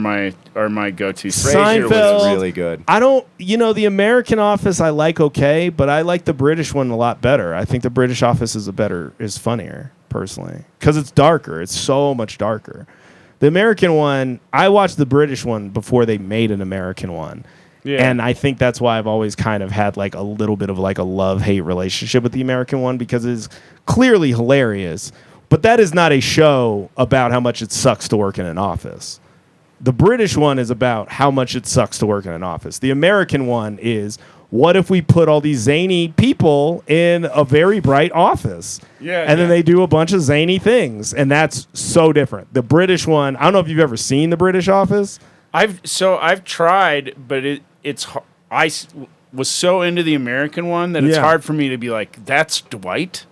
are my go-to. Frasier was Seinfeld, really good. I don't, the American Office I like okay, but I like the British one a lot better. I think the British Office is funnier personally because it's darker. It's so much darker. The American one, I watched the British one before they made an American one. Yeah. And I think that's why I've always kind of had like a little bit of like a love-hate relationship with the American one because it's clearly hilarious. But that is not a show about how much it sucks to work in an office. The British one is about how much it sucks to work in an office. The American one is, what if we put all these zany people in a very bright office? Yeah. And then they do a bunch of zany things. And that's so different. The British one, I don't know if you've ever seen The British Office. I've tried, but I was so into the American one that it's hard for me to be like, that's Dwight.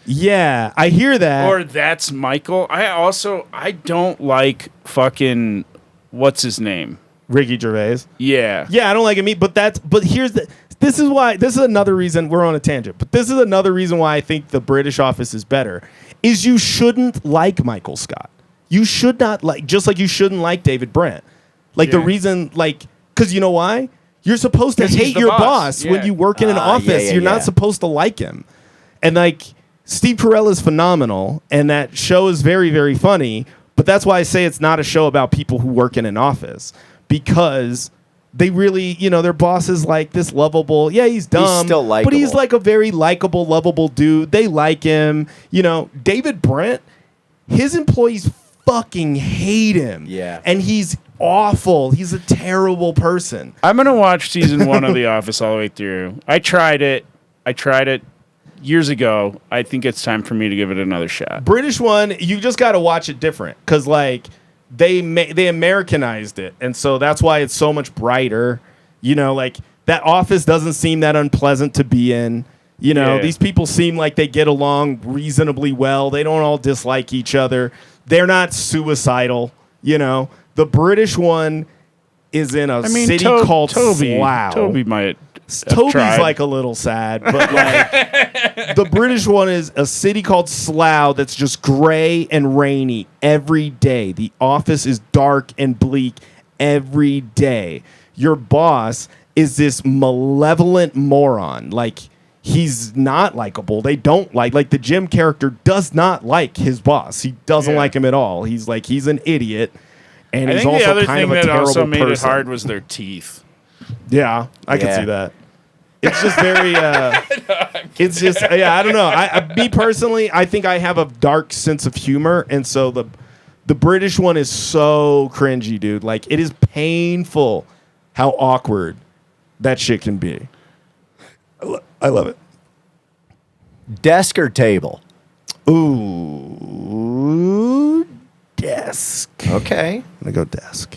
Yeah, I hear that. Or that's Michael. I don't like fucking what's his name? Ricky Gervais. Yeah. Yeah, I don't like him either, but here's this is another reason we're on a tangent. But this is another reason why I think the British Office is better. Is you shouldn't like Michael Scott. You should not like, just like you shouldn't like David Brent. Like the reason, like, because you know why? You're supposed to hate your boss when you work in an office. You're not supposed to like him. And like Steve Carell is phenomenal, and that show is very, very funny. But that's why I say it's not a show about people who work in an office, because they really, their boss is like this lovable. Yeah, he's dumb, he's still likable, but he's like a very likable, lovable dude. They like him. David Brent, his employees fucking hate him. Yeah, and he's awful. He's a terrible person. I'm gonna watch season 1 of The Office all the way through. I tried it years ago. I think it's time for me to give it another shot. British one, you just got to watch it different because like they Americanized it, and so that's why it's so much brighter. You know, like that office doesn't seem that unpleasant to be in. You know, these people seem like they get along reasonably well. They don't all dislike each other. They're not suicidal. You know, the British one is in a city called Slough. Toby might. Toby's tried. like a little sad, but like the British one is a city called Slough that's just gray and rainy every day. The office is dark and bleak every day. Your boss is this malevolent moron. Like, he's not likable. They don't like the Jim character does not like his boss. He doesn't like him at all. He's an idiot, and I he's think also the other kind thing of a that terrible also made person. it hard was their teeth. Yeah, I can see that. It's just very. It's just I don't know. Me personally, I think I have a dark sense of humor, and so the British one is so cringy, dude. Like, it is painful how awkward that shit can be. I love it. Desk or table? Ooh, desk. Okay. I'm gonna go desk.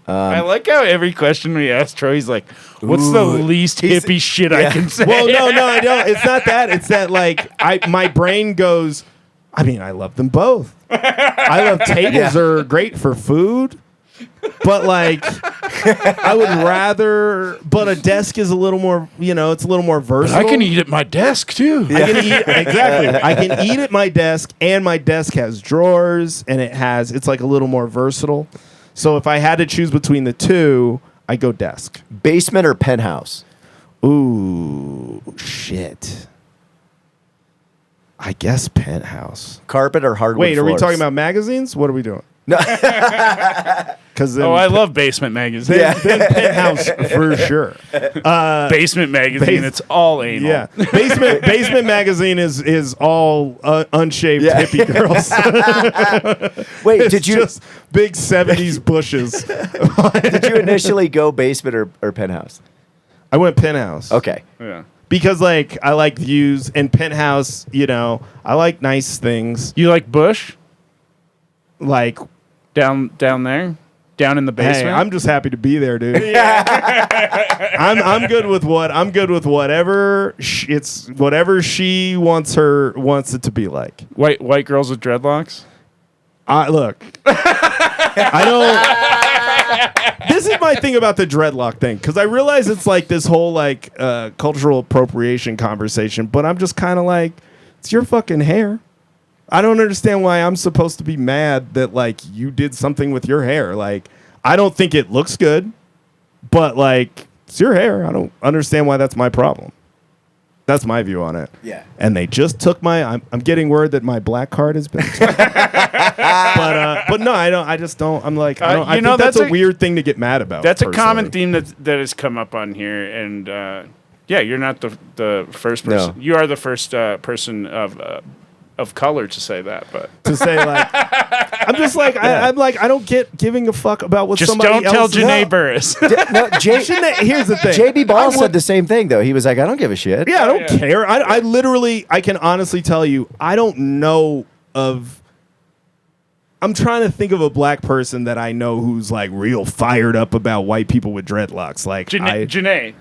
I like how every question we ask Troy, he's like, "What's the least hippie shit I can say?" Well, no, I don't. It's not that. It's that like my brain goes. I mean, I love them both. I love tables are great for food, but like I would rather. But a desk is a little more. You know, it's a little more versatile. I can eat at my desk too. I can eat exactly. I can eat at my desk, and my desk has drawers, and it's like a little more versatile. So if I had to choose between the two, I go desk. Basement or penthouse? Ooh, shit. I guess penthouse. Carpet or hardwood Wait, are we floors? talking about magazines? What are we doing? No. Because I love Basement Magazine. then penthouse for sure. Basement Magazine, it's all anal. Yeah, basement magazine is all unshaved hippie girls. Wait, It's did you just big 70s bushes? did you initially go basement or penthouse? I went penthouse. Okay. Yeah. Because like I like views, and penthouse, you know, I like nice things. You like Bush Like, down there, down in the basement? hey, I'm just happy to be there, dude. I'm good with whatever whatever she wants it to be like. White girls with dreadlocks. Look, I don't. This is my thing about the dreadlock thing, because I realize it's like this whole like cultural appropriation conversation, but I'm just kind of like, it's your fucking hair. I don't understand why I'm supposed to be mad that like you did something with your hair. Like, I don't think it looks good, but like, it's your hair. I don't understand why that's my problem. That's my view on it. Yeah. And they just took I'm getting word that my black card has been taken. but no, I don't. I just don't. I'm like, I don't. I think that's a weird thing to get mad about. That's personally. a common theme that has come up on here, and you're not the first person. No. You are the first person of color to say that, but to say like, I'm just like, I'm like, I don't get giving a fuck about what just somebody don't tell else. Janae Burris. No, Here's the thing. JB Ball said the same thing though. He was like, I don't give a shit. Yeah, I don't care. I literally, I can honestly tell you, I don't know of. I'm trying to think of a black person that I know who's like real fired up about white people with dreadlocks. Like Janae.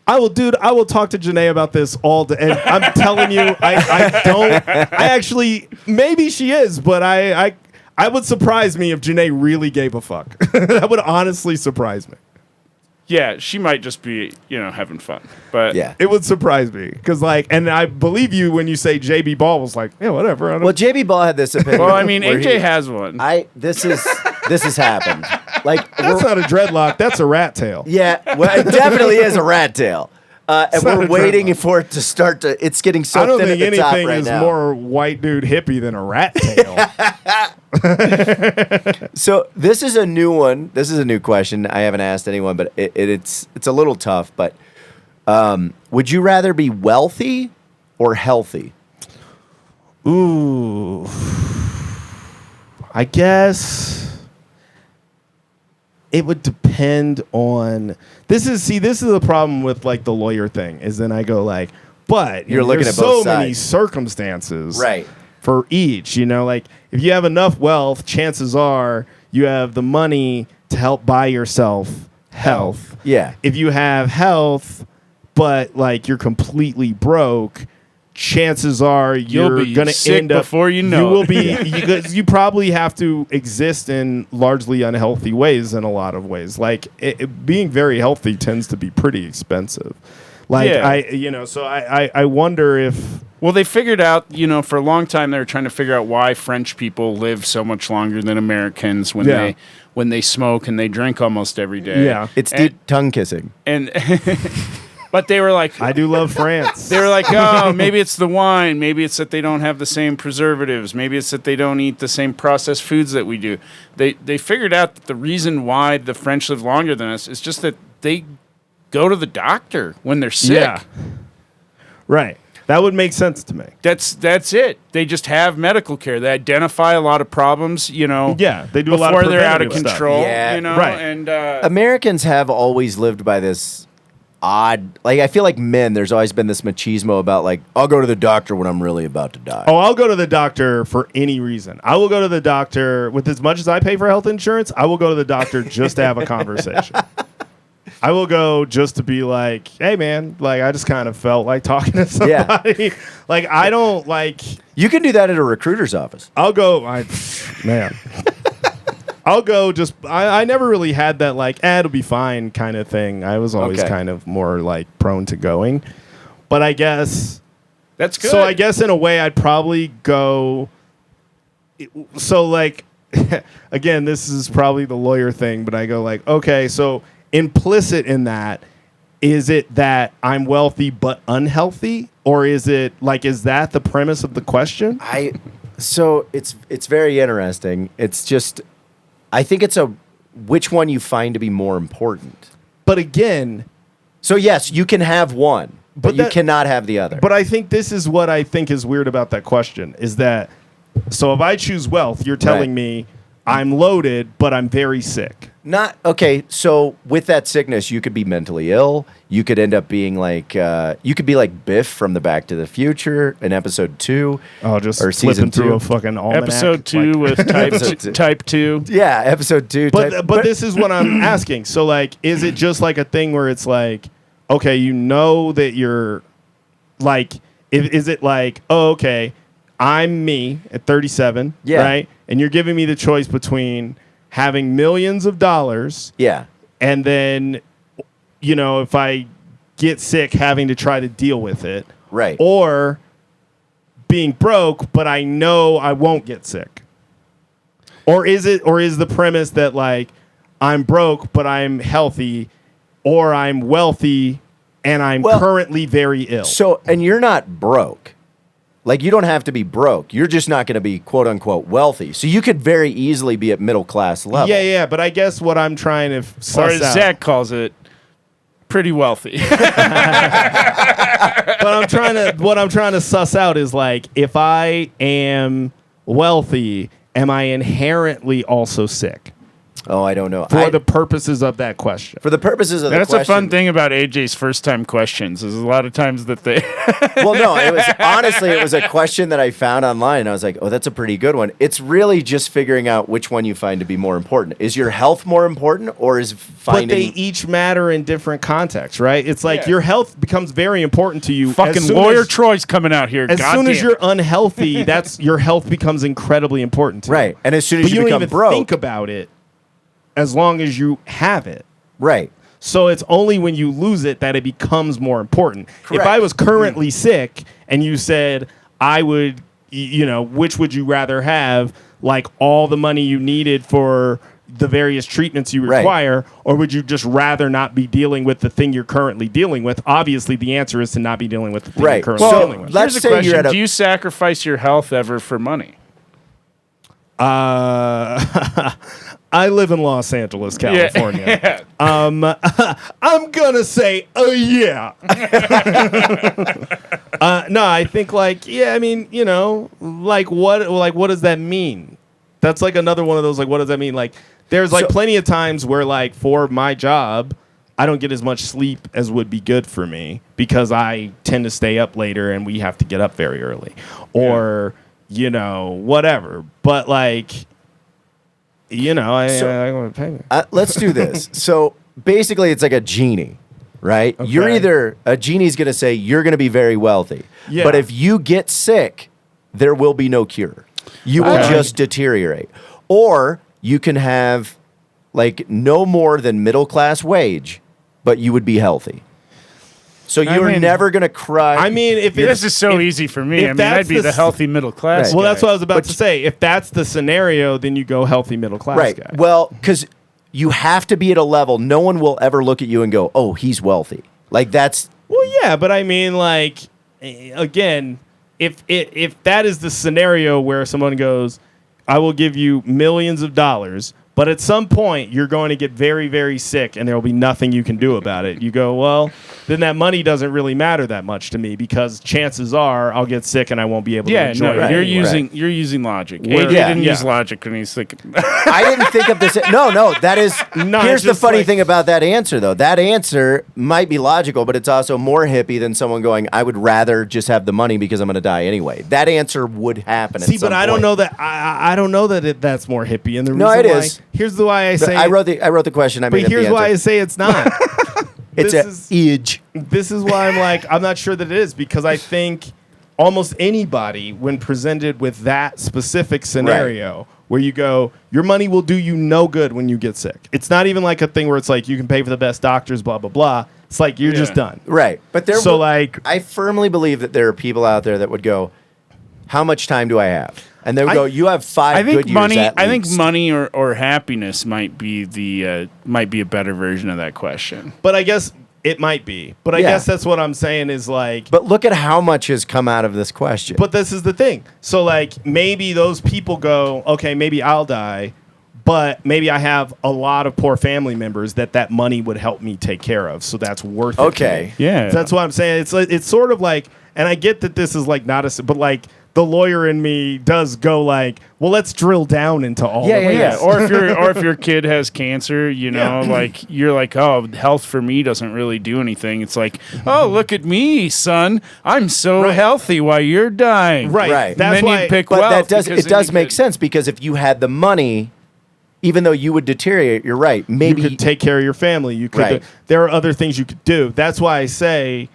I will talk to Janae about this all day. And I'm telling you, I actually, maybe she is, but I would surprise me if Janae really gave a fuck. That would honestly surprise me. Yeah, she might just be, having fun. But Yeah. It would surprise me. Because, and I believe you when you say JB Ball was like, yeah, whatever. I don't Well, JB Ball had this opinion. well, I mean, where AJ has one. this has happened. Like, That's not a dreadlock. That's a rat tail. yeah, well, it definitely is a rat tail. And not we're a waiting dreadlock. for it to start to. It's getting so I don't thin think at the top anything right is now. more white dude hippie than a rat tail. So this is a new one. This is a new question. I haven't asked anyone, but it's a little tough. But would you rather be wealthy or healthy? Ooh. I guess it would depend on this is the problem with like the lawyer thing is then I go like, But You're looking there's at both so many sides. circumstances Right. for each. Like if you have enough wealth, chances are you have the money to help buy yourself health. Yeah. If you have health, but like you're completely broke, chances are you're be gonna sick end up before you know will it. be you probably have to exist in largely unhealthy ways in a lot of ways. Like being very healthy tends to be pretty expensive. Like Yeah. so I wonder if Well, they figured out, for a long time they were trying to figure out why French people live so much longer than Americans when they smoke and they drink almost every day. Yeah. It's And- deep tongue kissing. And but they were like, I do love France. they were like, oh, maybe it's the wine. Maybe it's that they don't have the same preservatives. Maybe it's that they don't eat the same processed foods that we do. They figured out that the reason why the French live longer than us is just that they go to the doctor when they're sick. Yeah. Right. That would make sense to me. That's it. They just have medical care. They identify a lot of problems, Yeah, they do a lot of before they're out of preventative stuff. control. Yeah. Right. And Americans have always lived by this odd, like, I feel like men, there's always been this machismo about, like, I'll go to the doctor when I'm really about to die. Oh, I'll go to the doctor for any reason. I will go to the doctor with as much as I pay for health insurance. I will go to the doctor just to have a conversation. I will go just to be like, hey, man, like, I just kind of felt like talking to somebody. Yeah. Like, I don't like, You can do that at a recruiter's office. I'll go, man. I'll go just, I never really had that, like, it'll be fine kind of thing. I was always Okay. kind of more, like, prone to going. But I guess, that's good. so I guess in a way I'd probably go, so, like, again, this is probably the lawyer thing, but I go, like, okay, so implicit in that, is it that I'm wealthy but unhealthy? Or is it, like, is that the premise of the question? So it's very interesting. It's just, I think it's which one you find to be more important. But again, So yes, you can have one, but you that- cannot have the other. but I think this is what I think is weird about that question is that, so if I choose wealth, you're telling Right. me I'm loaded, but I'm very sick. Not okay. So with that sickness, you could be mentally ill. You could end up being like you could be like Biff from the Back to the Future in episode 2. Oh, just Or flipping season through 2. a fucking almanac. Episode 2 like- with Episode two. type 2. Yeah, episode 2. But this is what I'm asking. So, like, is it just like a thing where it's like, okay, you know that you're, like, is it like, oh, okay, I'm me at 37, Yeah. right? And you're giving me the choice between having millions of dollars yeah, and then, if I get sick, having to try to deal with it, right. or being broke, but I know I won't get sick. Or is the premise that, like, I'm broke, but I'm healthy, or I'm wealthy and I'm Well, currently very ill? So, and you're not broke. Like, you don't have to be broke. You're just not going to be quote unquote wealthy. So you could very easily be at middle class level. yeah, but I guess what I'm trying to Or suss as out, Zach calls it, pretty wealthy. but what I'm trying to suss out is, like, if I am wealthy, am I inherently also sick? Oh, I don't know. For the purposes of that question. For the purposes of That's the a question, fun thing about AJ's first time questions. Is a lot of times that they Well, no, it was honestly, it was a question that I found online. And I was like, oh, that's a pretty good one. It's really just figuring out which one you find to be more important. Is your health more important, or is finding? But they each matter in different contexts, right? It's like Yeah. your health becomes very important to you. fucking as soon lawyer as, Troy's coming out here. as soon as goddamn. you're unhealthy, that's your health becomes incredibly important to Right, you. and as soon as But you you don't become even broke, think about it as long as you have it. right, So it's only when you lose it that it becomes more important. Correct. If I was currently sick and you said I would, which would you rather have, like all the money you needed for the various treatments you Right. require, or would you just rather not be dealing with the thing you're currently dealing with? Obviously, the answer is to not be dealing with the thing Right. you're currently So, dealing with. let's Here's a say question. you're at a- Do you sacrifice your health ever for money? I live in Los Angeles, California. Yeah. I'm gonna say, yeah. No, I think what does that mean? That's like another one of those, like, what does that mean? Like, there's like So- plenty of times where, like, for my job, I don't get as much sleep as would be good for me because I tend to stay up later and we have to get up very early, or whatever. But like, I want to pay. Let's do this. So basically, it's like a genie, right? Okay. You're either a genie's going to say you're going to be very wealthy, Yeah. but if you get sick, there will be no cure. You will Okay. just deteriorate, or you can have like no more than middle class wage, but you would be healthy. So you're mean- never going to cry. I mean, if This it's, is so if- easy for me. if I mean, that's I'd be the the s- healthy middle class. Right. well, guy. that's what I was about to say. If that's the scenario, then you go healthy middle class right. guy. Well, because you have to be at a level no one will ever look at you and go, "Oh, he's wealthy." Like that's Well, yeah, but I mean, like, again, if that is the scenario where someone goes, I will give you millions of dollars, but at some point you're going to get very, very sick and there will be nothing you can do about it. You go, well, then that money doesn't really matter that much to me because chances are I'll get sick and I won't be able to Yeah, enjoy no, it. you're anyway. using logic. Where- AJ Yeah. didn't Yeah. use logic when he's like, I didn't think of this. No, that is. No, here's it's the just funny like- thing about that answer, though. That answer might be logical, but it's also more hippie than someone going, "I would rather just have the money because I'm going to die anyway." That answer would happen. See, at some but I don't point. know that I don't know that that's more hippie. And the No, reason it why, is. here's the why I say I wrote the question. I but made up here's the why I answer. say it's not. It's this a age. This is why I'm like, I'm not sure that it is because I think almost anybody, when presented with that specific scenario where you go, your money will do you no good when you get sick. It's not even like a thing where it's like you can pay for the best doctors, blah, blah, blah. It's like you're just done. Right, but there. So, would- like- I firmly believe that there are people out there that would go, "How much time do I have?" And they would I- go, "You have 5 I think good money. years." I think money or happiness might be a better version of that question. But I guess it might be. But I Yeah. guess that's what I'm saying is like, But look at how much has come out of this question. but this is the thing. So, like, maybe those people go, okay, maybe I'll die, but maybe I have a lot of poor family members that money would help me take care of. So that's worth it. to Okay. me. Yeah. That's what I'm saying. It's sort of like, and I get that this is like not but like the lawyer in me does go like, well, let's drill down into all of Yeah, this. yeah. Or if your kid has cancer, like you're like, oh, health for me doesn't really do anything. It's like, oh, look at me, son. I'm so Right. healthy while you're dying. Right. Right. And That's then why. you pick But wealth. that does because it then does you make could- sense because if you had the money, even though you would deteriorate, you're right. you Maybe could take care of your family. You could. Right. There are other things you could do. That's why I say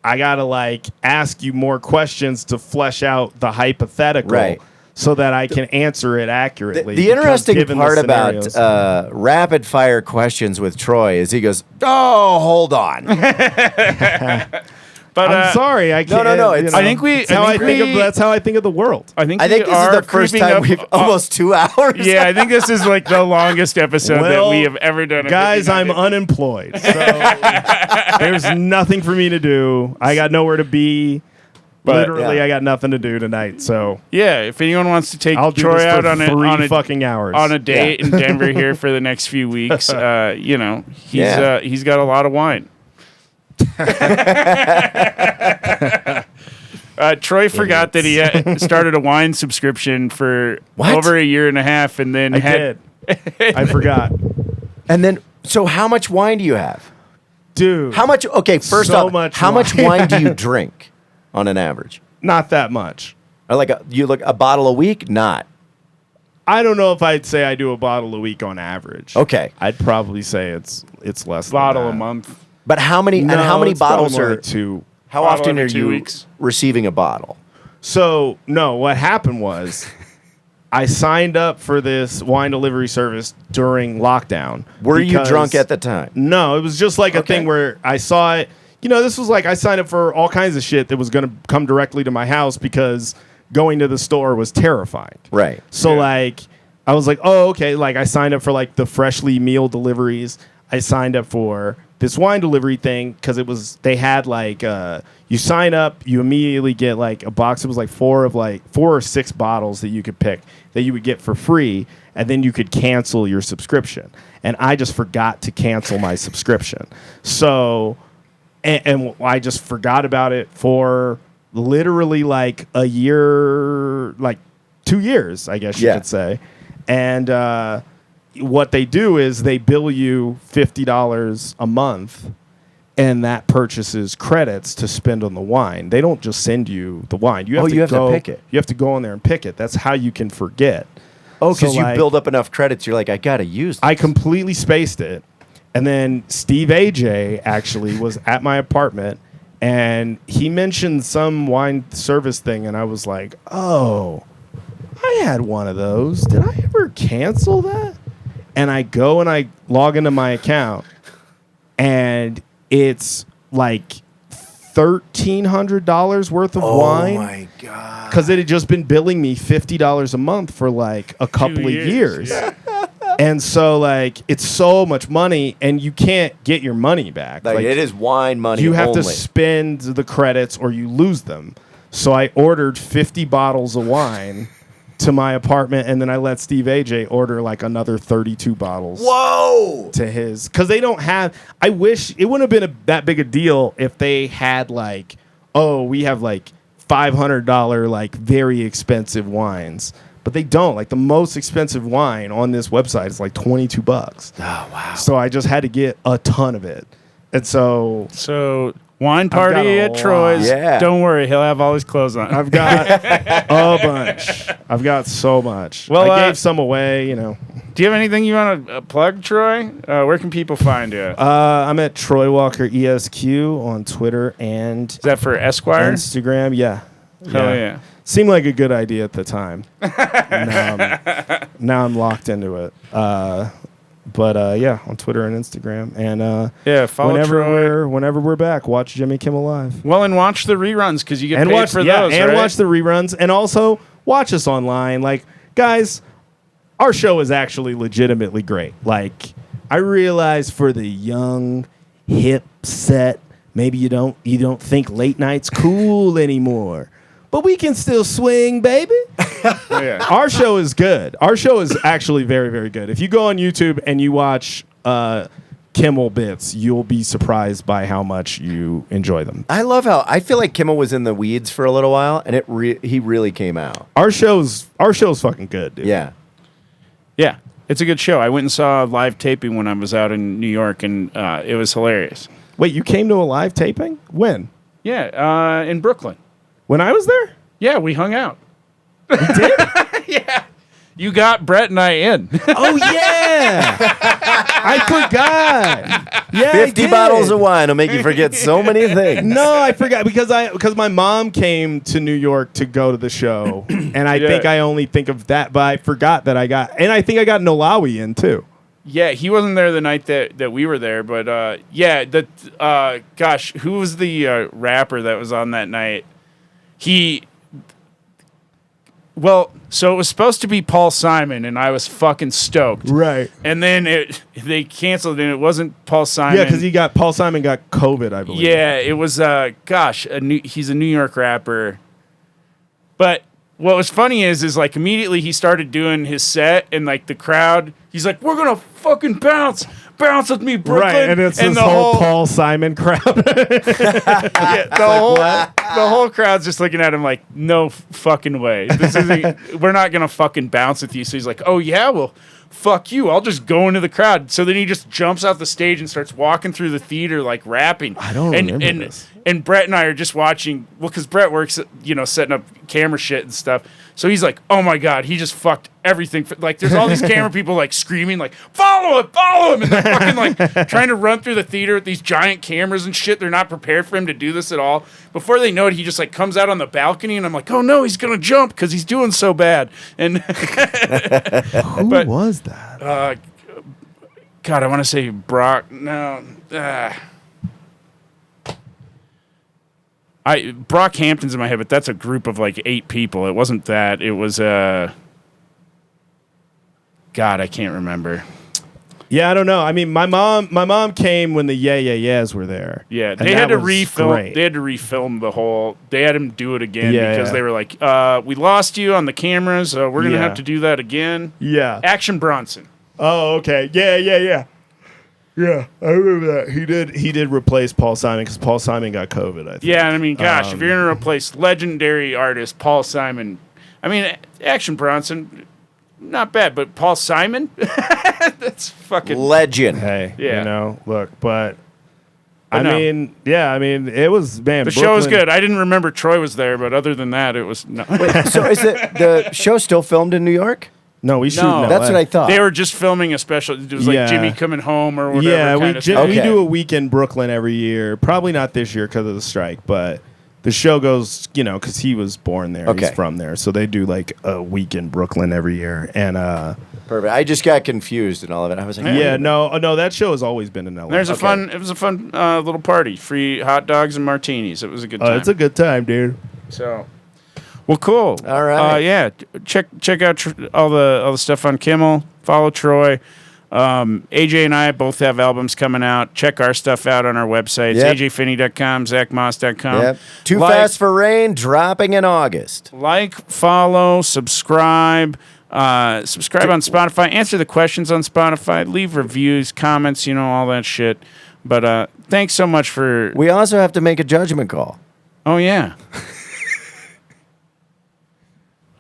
I gotta like ask you more questions to flesh out the hypothetical, Right. so that I can answer it accurately. the because interesting given the part about scenarios- rapid fire questions with Troy is he goes, "Oh, hold on." But I'm sorry, I can't. no, you it's- know, I think we- that's how I I think think we- of. That's how I think of the world. I think I think we this is are the first creeping time up- we've almost 2 hours. Yeah, I think this is like the longest episode that Well, we have ever done. of Guys, Hippie I'm Night. unemployed, so there's nothing for me to do. I got nowhere to be. But- Literally, yeah. I got nothing to do tonight. So Yeah, if anyone wants to take I'll do Troy this out for on three a fucking hours. on a date in Denver here for the next few weeks, Yeah. he's got a lot of wine. Troy forgot that he started a wine subscription for What? over a year and a half, and then I had did. I forgot, And then, so how much wine do you have? dude. How much? Okay, first So off, much how much wine. wine do you drink on an average? Not that much. Or like a bottle a week? Not. I don't know if I'd say I do a bottle a week on average. Okay. I'd probably say it's less. bottle than a that. month. But how many No, and how many it's probably bottles more are like two. how Bottle often every are 2 you weeks. receiving a bottle? So no, what happened was I signed up for this wine delivery service during lockdown. Were you because- drunk at the time? No, it was just like a Okay. thing where I saw it. This was like I signed up for all kinds of shit that was going to come directly to my house because going to the store was terrifying. Right. So Yeah. like I was like, oh, okay. Like I signed up for like the freshly meal deliveries. I signed up for this wine delivery thing because they had like you sign up, you immediately get like a box. It was like 4 or 6 bottles that you could pick that you would get for free, and then you could cancel your subscription. And I just forgot to cancel my subscription. So and I just forgot about it for literally like a year, like 2 years, I guess you Yeah. could say. And what they do is they bill you $50 a month, and that purchases credits to spend on the wine. They don't just send you the wine. You have to pick it. You have to go in there and pick it. That's how you can forget. Oh, because So, you build up enough credits, you're like, I gotta use this. I completely spaced it. And then Steve AJ actually was at my apartment, and he mentioned some wine service thing, and I was like, oh, I had one of those. Did I ever cancel that? And I go and I log into my account, and it's like $1,300 worth of wine. Oh my god! Because it had just been billing me $50 a month for like a couple of years. Yeah. And so like it's so much money, and you can't get your money back. Like, it is wine money. You have only. to spend the credits or you lose them. So I ordered 50 bottles of wine to my apartment, and then I let Steve AJ order like another 32 bottles. Whoa! To his, because they don't have. I wish it wouldn't have been that big a deal if they had like, oh, we have like $500 like very expensive wines, but they don't. Like the most expensive wine on this website is like $22. Oh wow! So I just had to get a ton of it, and so wine I've got party a at lot. Troy's. Yeah. Don't worry, he'll have all his clothes on. I've got a bunch. I've got so much. Well, I gave some away, you know. Do you have anything you want to plug, Troy? Where can people find you? I'm at Troy Walker ESQ on Twitter and Is that for Esquire? Instagram. Yeah. Hell yeah. Seemed like a good idea at the time. now I'm locked into it. But yeah, on Twitter and Instagram. And Yeah, follow Troy. whenever we're back, watch Jimmy Kimmel Live. Well, and watch the reruns because you get And paid watch for those, and right? watch the reruns, and also watch us online. Like, guys, our show is actually legitimately great. Like, I realize for the young, hip set, maybe you don't think late night's cool anymore, but we can still swing, baby. Yeah. Our show is good. Our show is actually very, very good. If you go on YouTube and you watch Kimmel bits, you'll be surprised by how much you enjoy them. I love how I feel like Kimmel was in the weeds for a little while, and he really came out. Our show's fucking good, dude. Yeah. Yeah, it's a good show. I went and saw a live taping when I was out in New York, and it was hilarious. Wait, you came to a live taping? When? Yeah, in Brooklyn. When I was there? Yeah, we hung out. We did? Yeah. You got Brett and I in. Oh, yeah. I forgot. Yeah, 50 bottles of wine will make you forget so many things. No, I forgot because my mom came to New York to go to the show, and I think I only think of that, but I forgot that I got Nolawi in too. Yeah, he wasn't there the night that we were there, but gosh, who was the rapper that was on that night? So it was supposed to be Paul Simon, and I was fucking stoked. Right. And then they canceled it, and it wasn't Paul Simon. Yeah, because Paul Simon got COVID, I believe. Yeah, it was, he's a New York rapper. But what was funny is like immediately he started doing his set, and like the crowd, he's like, we're going to fucking bounce with me, Brooklyn. Right, and it's and this whole Paul Simon crowd. The whole crowd's just looking at him like, no fucking way. This isn't. We're not gonna fucking bounce with you. So he's like, oh yeah, well, fuck you. I'll just go into the crowd. So then he just jumps off the stage and starts walking through the theater like rapping. I don't remember this. And Brett and I are just watching. Well, because Brett works, setting up camera shit and stuff. So he's like, oh my god, he just fucked everything. Like there's all these camera people like screaming like, follow him, and they're fucking like trying to run through the theater with these giant cameras and shit. They're not prepared for him to do this at all. Before they know it, he just like comes out on the balcony, and I'm like, oh no, he's gonna jump because he's doing so bad. And Who was that? God, I want to say Brock. No. Brockhampton's in my head, but that's a group of like 8 people. It wasn't that. It was God, I can't remember. Yeah, I don't know. I mean, my mom came when the Yeah Yeah Yeahs were there. Yeah, and they had to was refilm. great. They had to refilm the whole. They had him do it again Yeah, because yeah. they were like, "We lost you on the cameras. We're gonna have to do that again." Yeah. Action Bronson. Oh, okay. Yeah. Yeah, I remember that. He did replace Paul Simon because Paul Simon got COVID, I think. Yeah, and I mean, gosh, if you're gonna replace legendary artist Paul Simon, I mean, Action Bronson, not bad. But Paul Simon, that's fucking Legend. Hey, Yeah. you know, look, but I know. it was, man. The show was Brooklyn- good. I didn't remember Troy was there, but other than that, it was no. So is it the show still filmed in New York? No, we shoot. No. in That's LA. what I thought. They were just filming a special. It was like Yeah. Jimmy coming home or whatever. Yeah, kind of thing. Okay. we do a week in Brooklyn every year. Probably not this year because of the strike, but the show goes, because he was born there. Okay. He's from there. So they do like a week in Brooklyn every year. And Perfect. I just got confused and all of it. I was like, yeah, no, that show has always been in LA. It was a fun little party. Free hot dogs and martinis. It was a good time. It's a good time, dude. So, well, cool. All right. Yeah, check out all the stuff on Kimmel. Follow Troy. AJ and I both have albums coming out. Check our stuff out on our websites. Yep. AJFinney.com, ZachMoss.com. Yep. Too Fast for Rain dropping in August. Like, follow, subscribe. Subscribe on Spotify. Answer the questions on Spotify. Leave reviews, comments, all that shit. But thanks so much for. We also have to make a judgment call. Oh, yeah.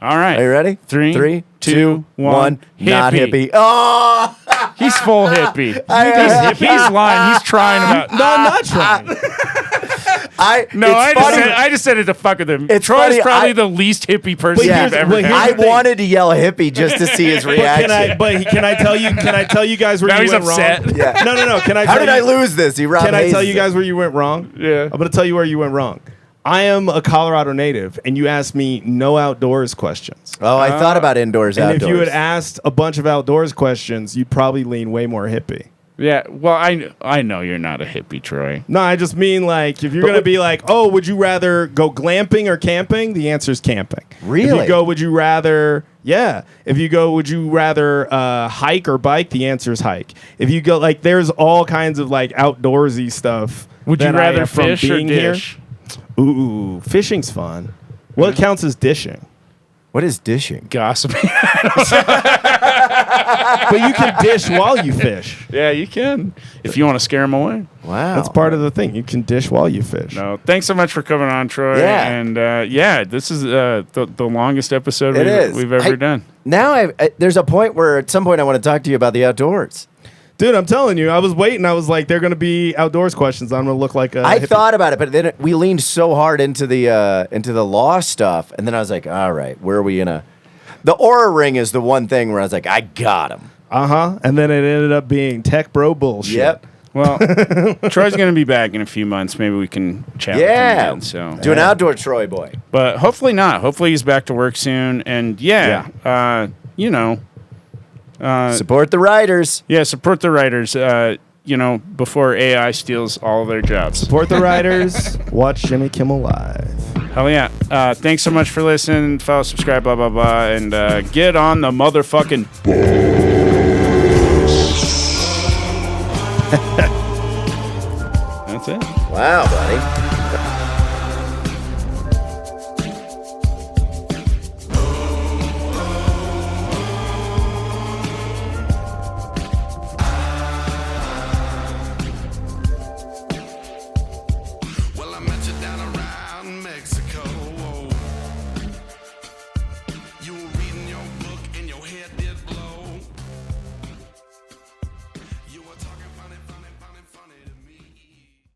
All right. Are you ready? Three, two, one. Not Hippie. hippie. Oh, He's full hippie. I- He's lying. He's trying about. No, I'm not trying. I just said it to fuck with him. It's Troy's funny, probably the least hippie person Yeah. you've ever But had. here's I the thing. wanted to yell hippie just to see his reaction. Can I tell you guys where Now you he's went upset. wrong? Yeah. No. Can I? How tell did you, I lose this? He Rob Can I Hayes tell you it. guys where you went wrong? Yeah. I'm going to tell you where you went wrong. I am a Colorado native, and you asked me no outdoors questions. Oh, I thought about indoors, And outdoors. if you had asked a bunch of outdoors questions, you'd probably lean way more hippie. Yeah. Well, I know you're not a hippie, Troy. No, I just mean like if you're going to be like, oh, would you rather go glamping or camping? The answer is camping. Really? If you go, would you rather? Yeah. If you go, would you rather hike or bike? The answer is hike. If you go, like, there's all kinds of like outdoorsy stuff. Would you that I rather have from fish or being here. dish? Ooh, fishing's fun. What counts as dishing? What is dishing? Gossiping. But you can dish while you fish. Yeah, you can. If you want to scare them away. Wow. That's part of the thing. You can dish while you fish. No, thanks so much for coming on, Troy. Yeah. And this is the longest episode It is. we've ever done. Now, there's a point where at some point I want to talk to you about the outdoors. Dude, I'm telling you, I was waiting. I was like, they're going to be outdoors questions. I'm going to look like a I hippie. thought about it, but then we leaned so hard into the law stuff, and then I was like, all right, where are we gonna? The Aura Ring is the one thing where I was like, I got him. And then it ended up being tech bro bullshit. Yep. Well, Troy's going to be back in a few months. Maybe we can chat with him Yeah. again. So, Do an outdoor Troy boy. but hopefully not. Hopefully he's back to work soon. And Support the writers. support the writers. Before AI steals all their jobs. Support the writers. Watch Jimmy Kimmel live. Hell yeah. Thanks so much for listening. Follow, subscribe, blah, blah, blah. And get on the motherfucking. That's it. Wow, buddy.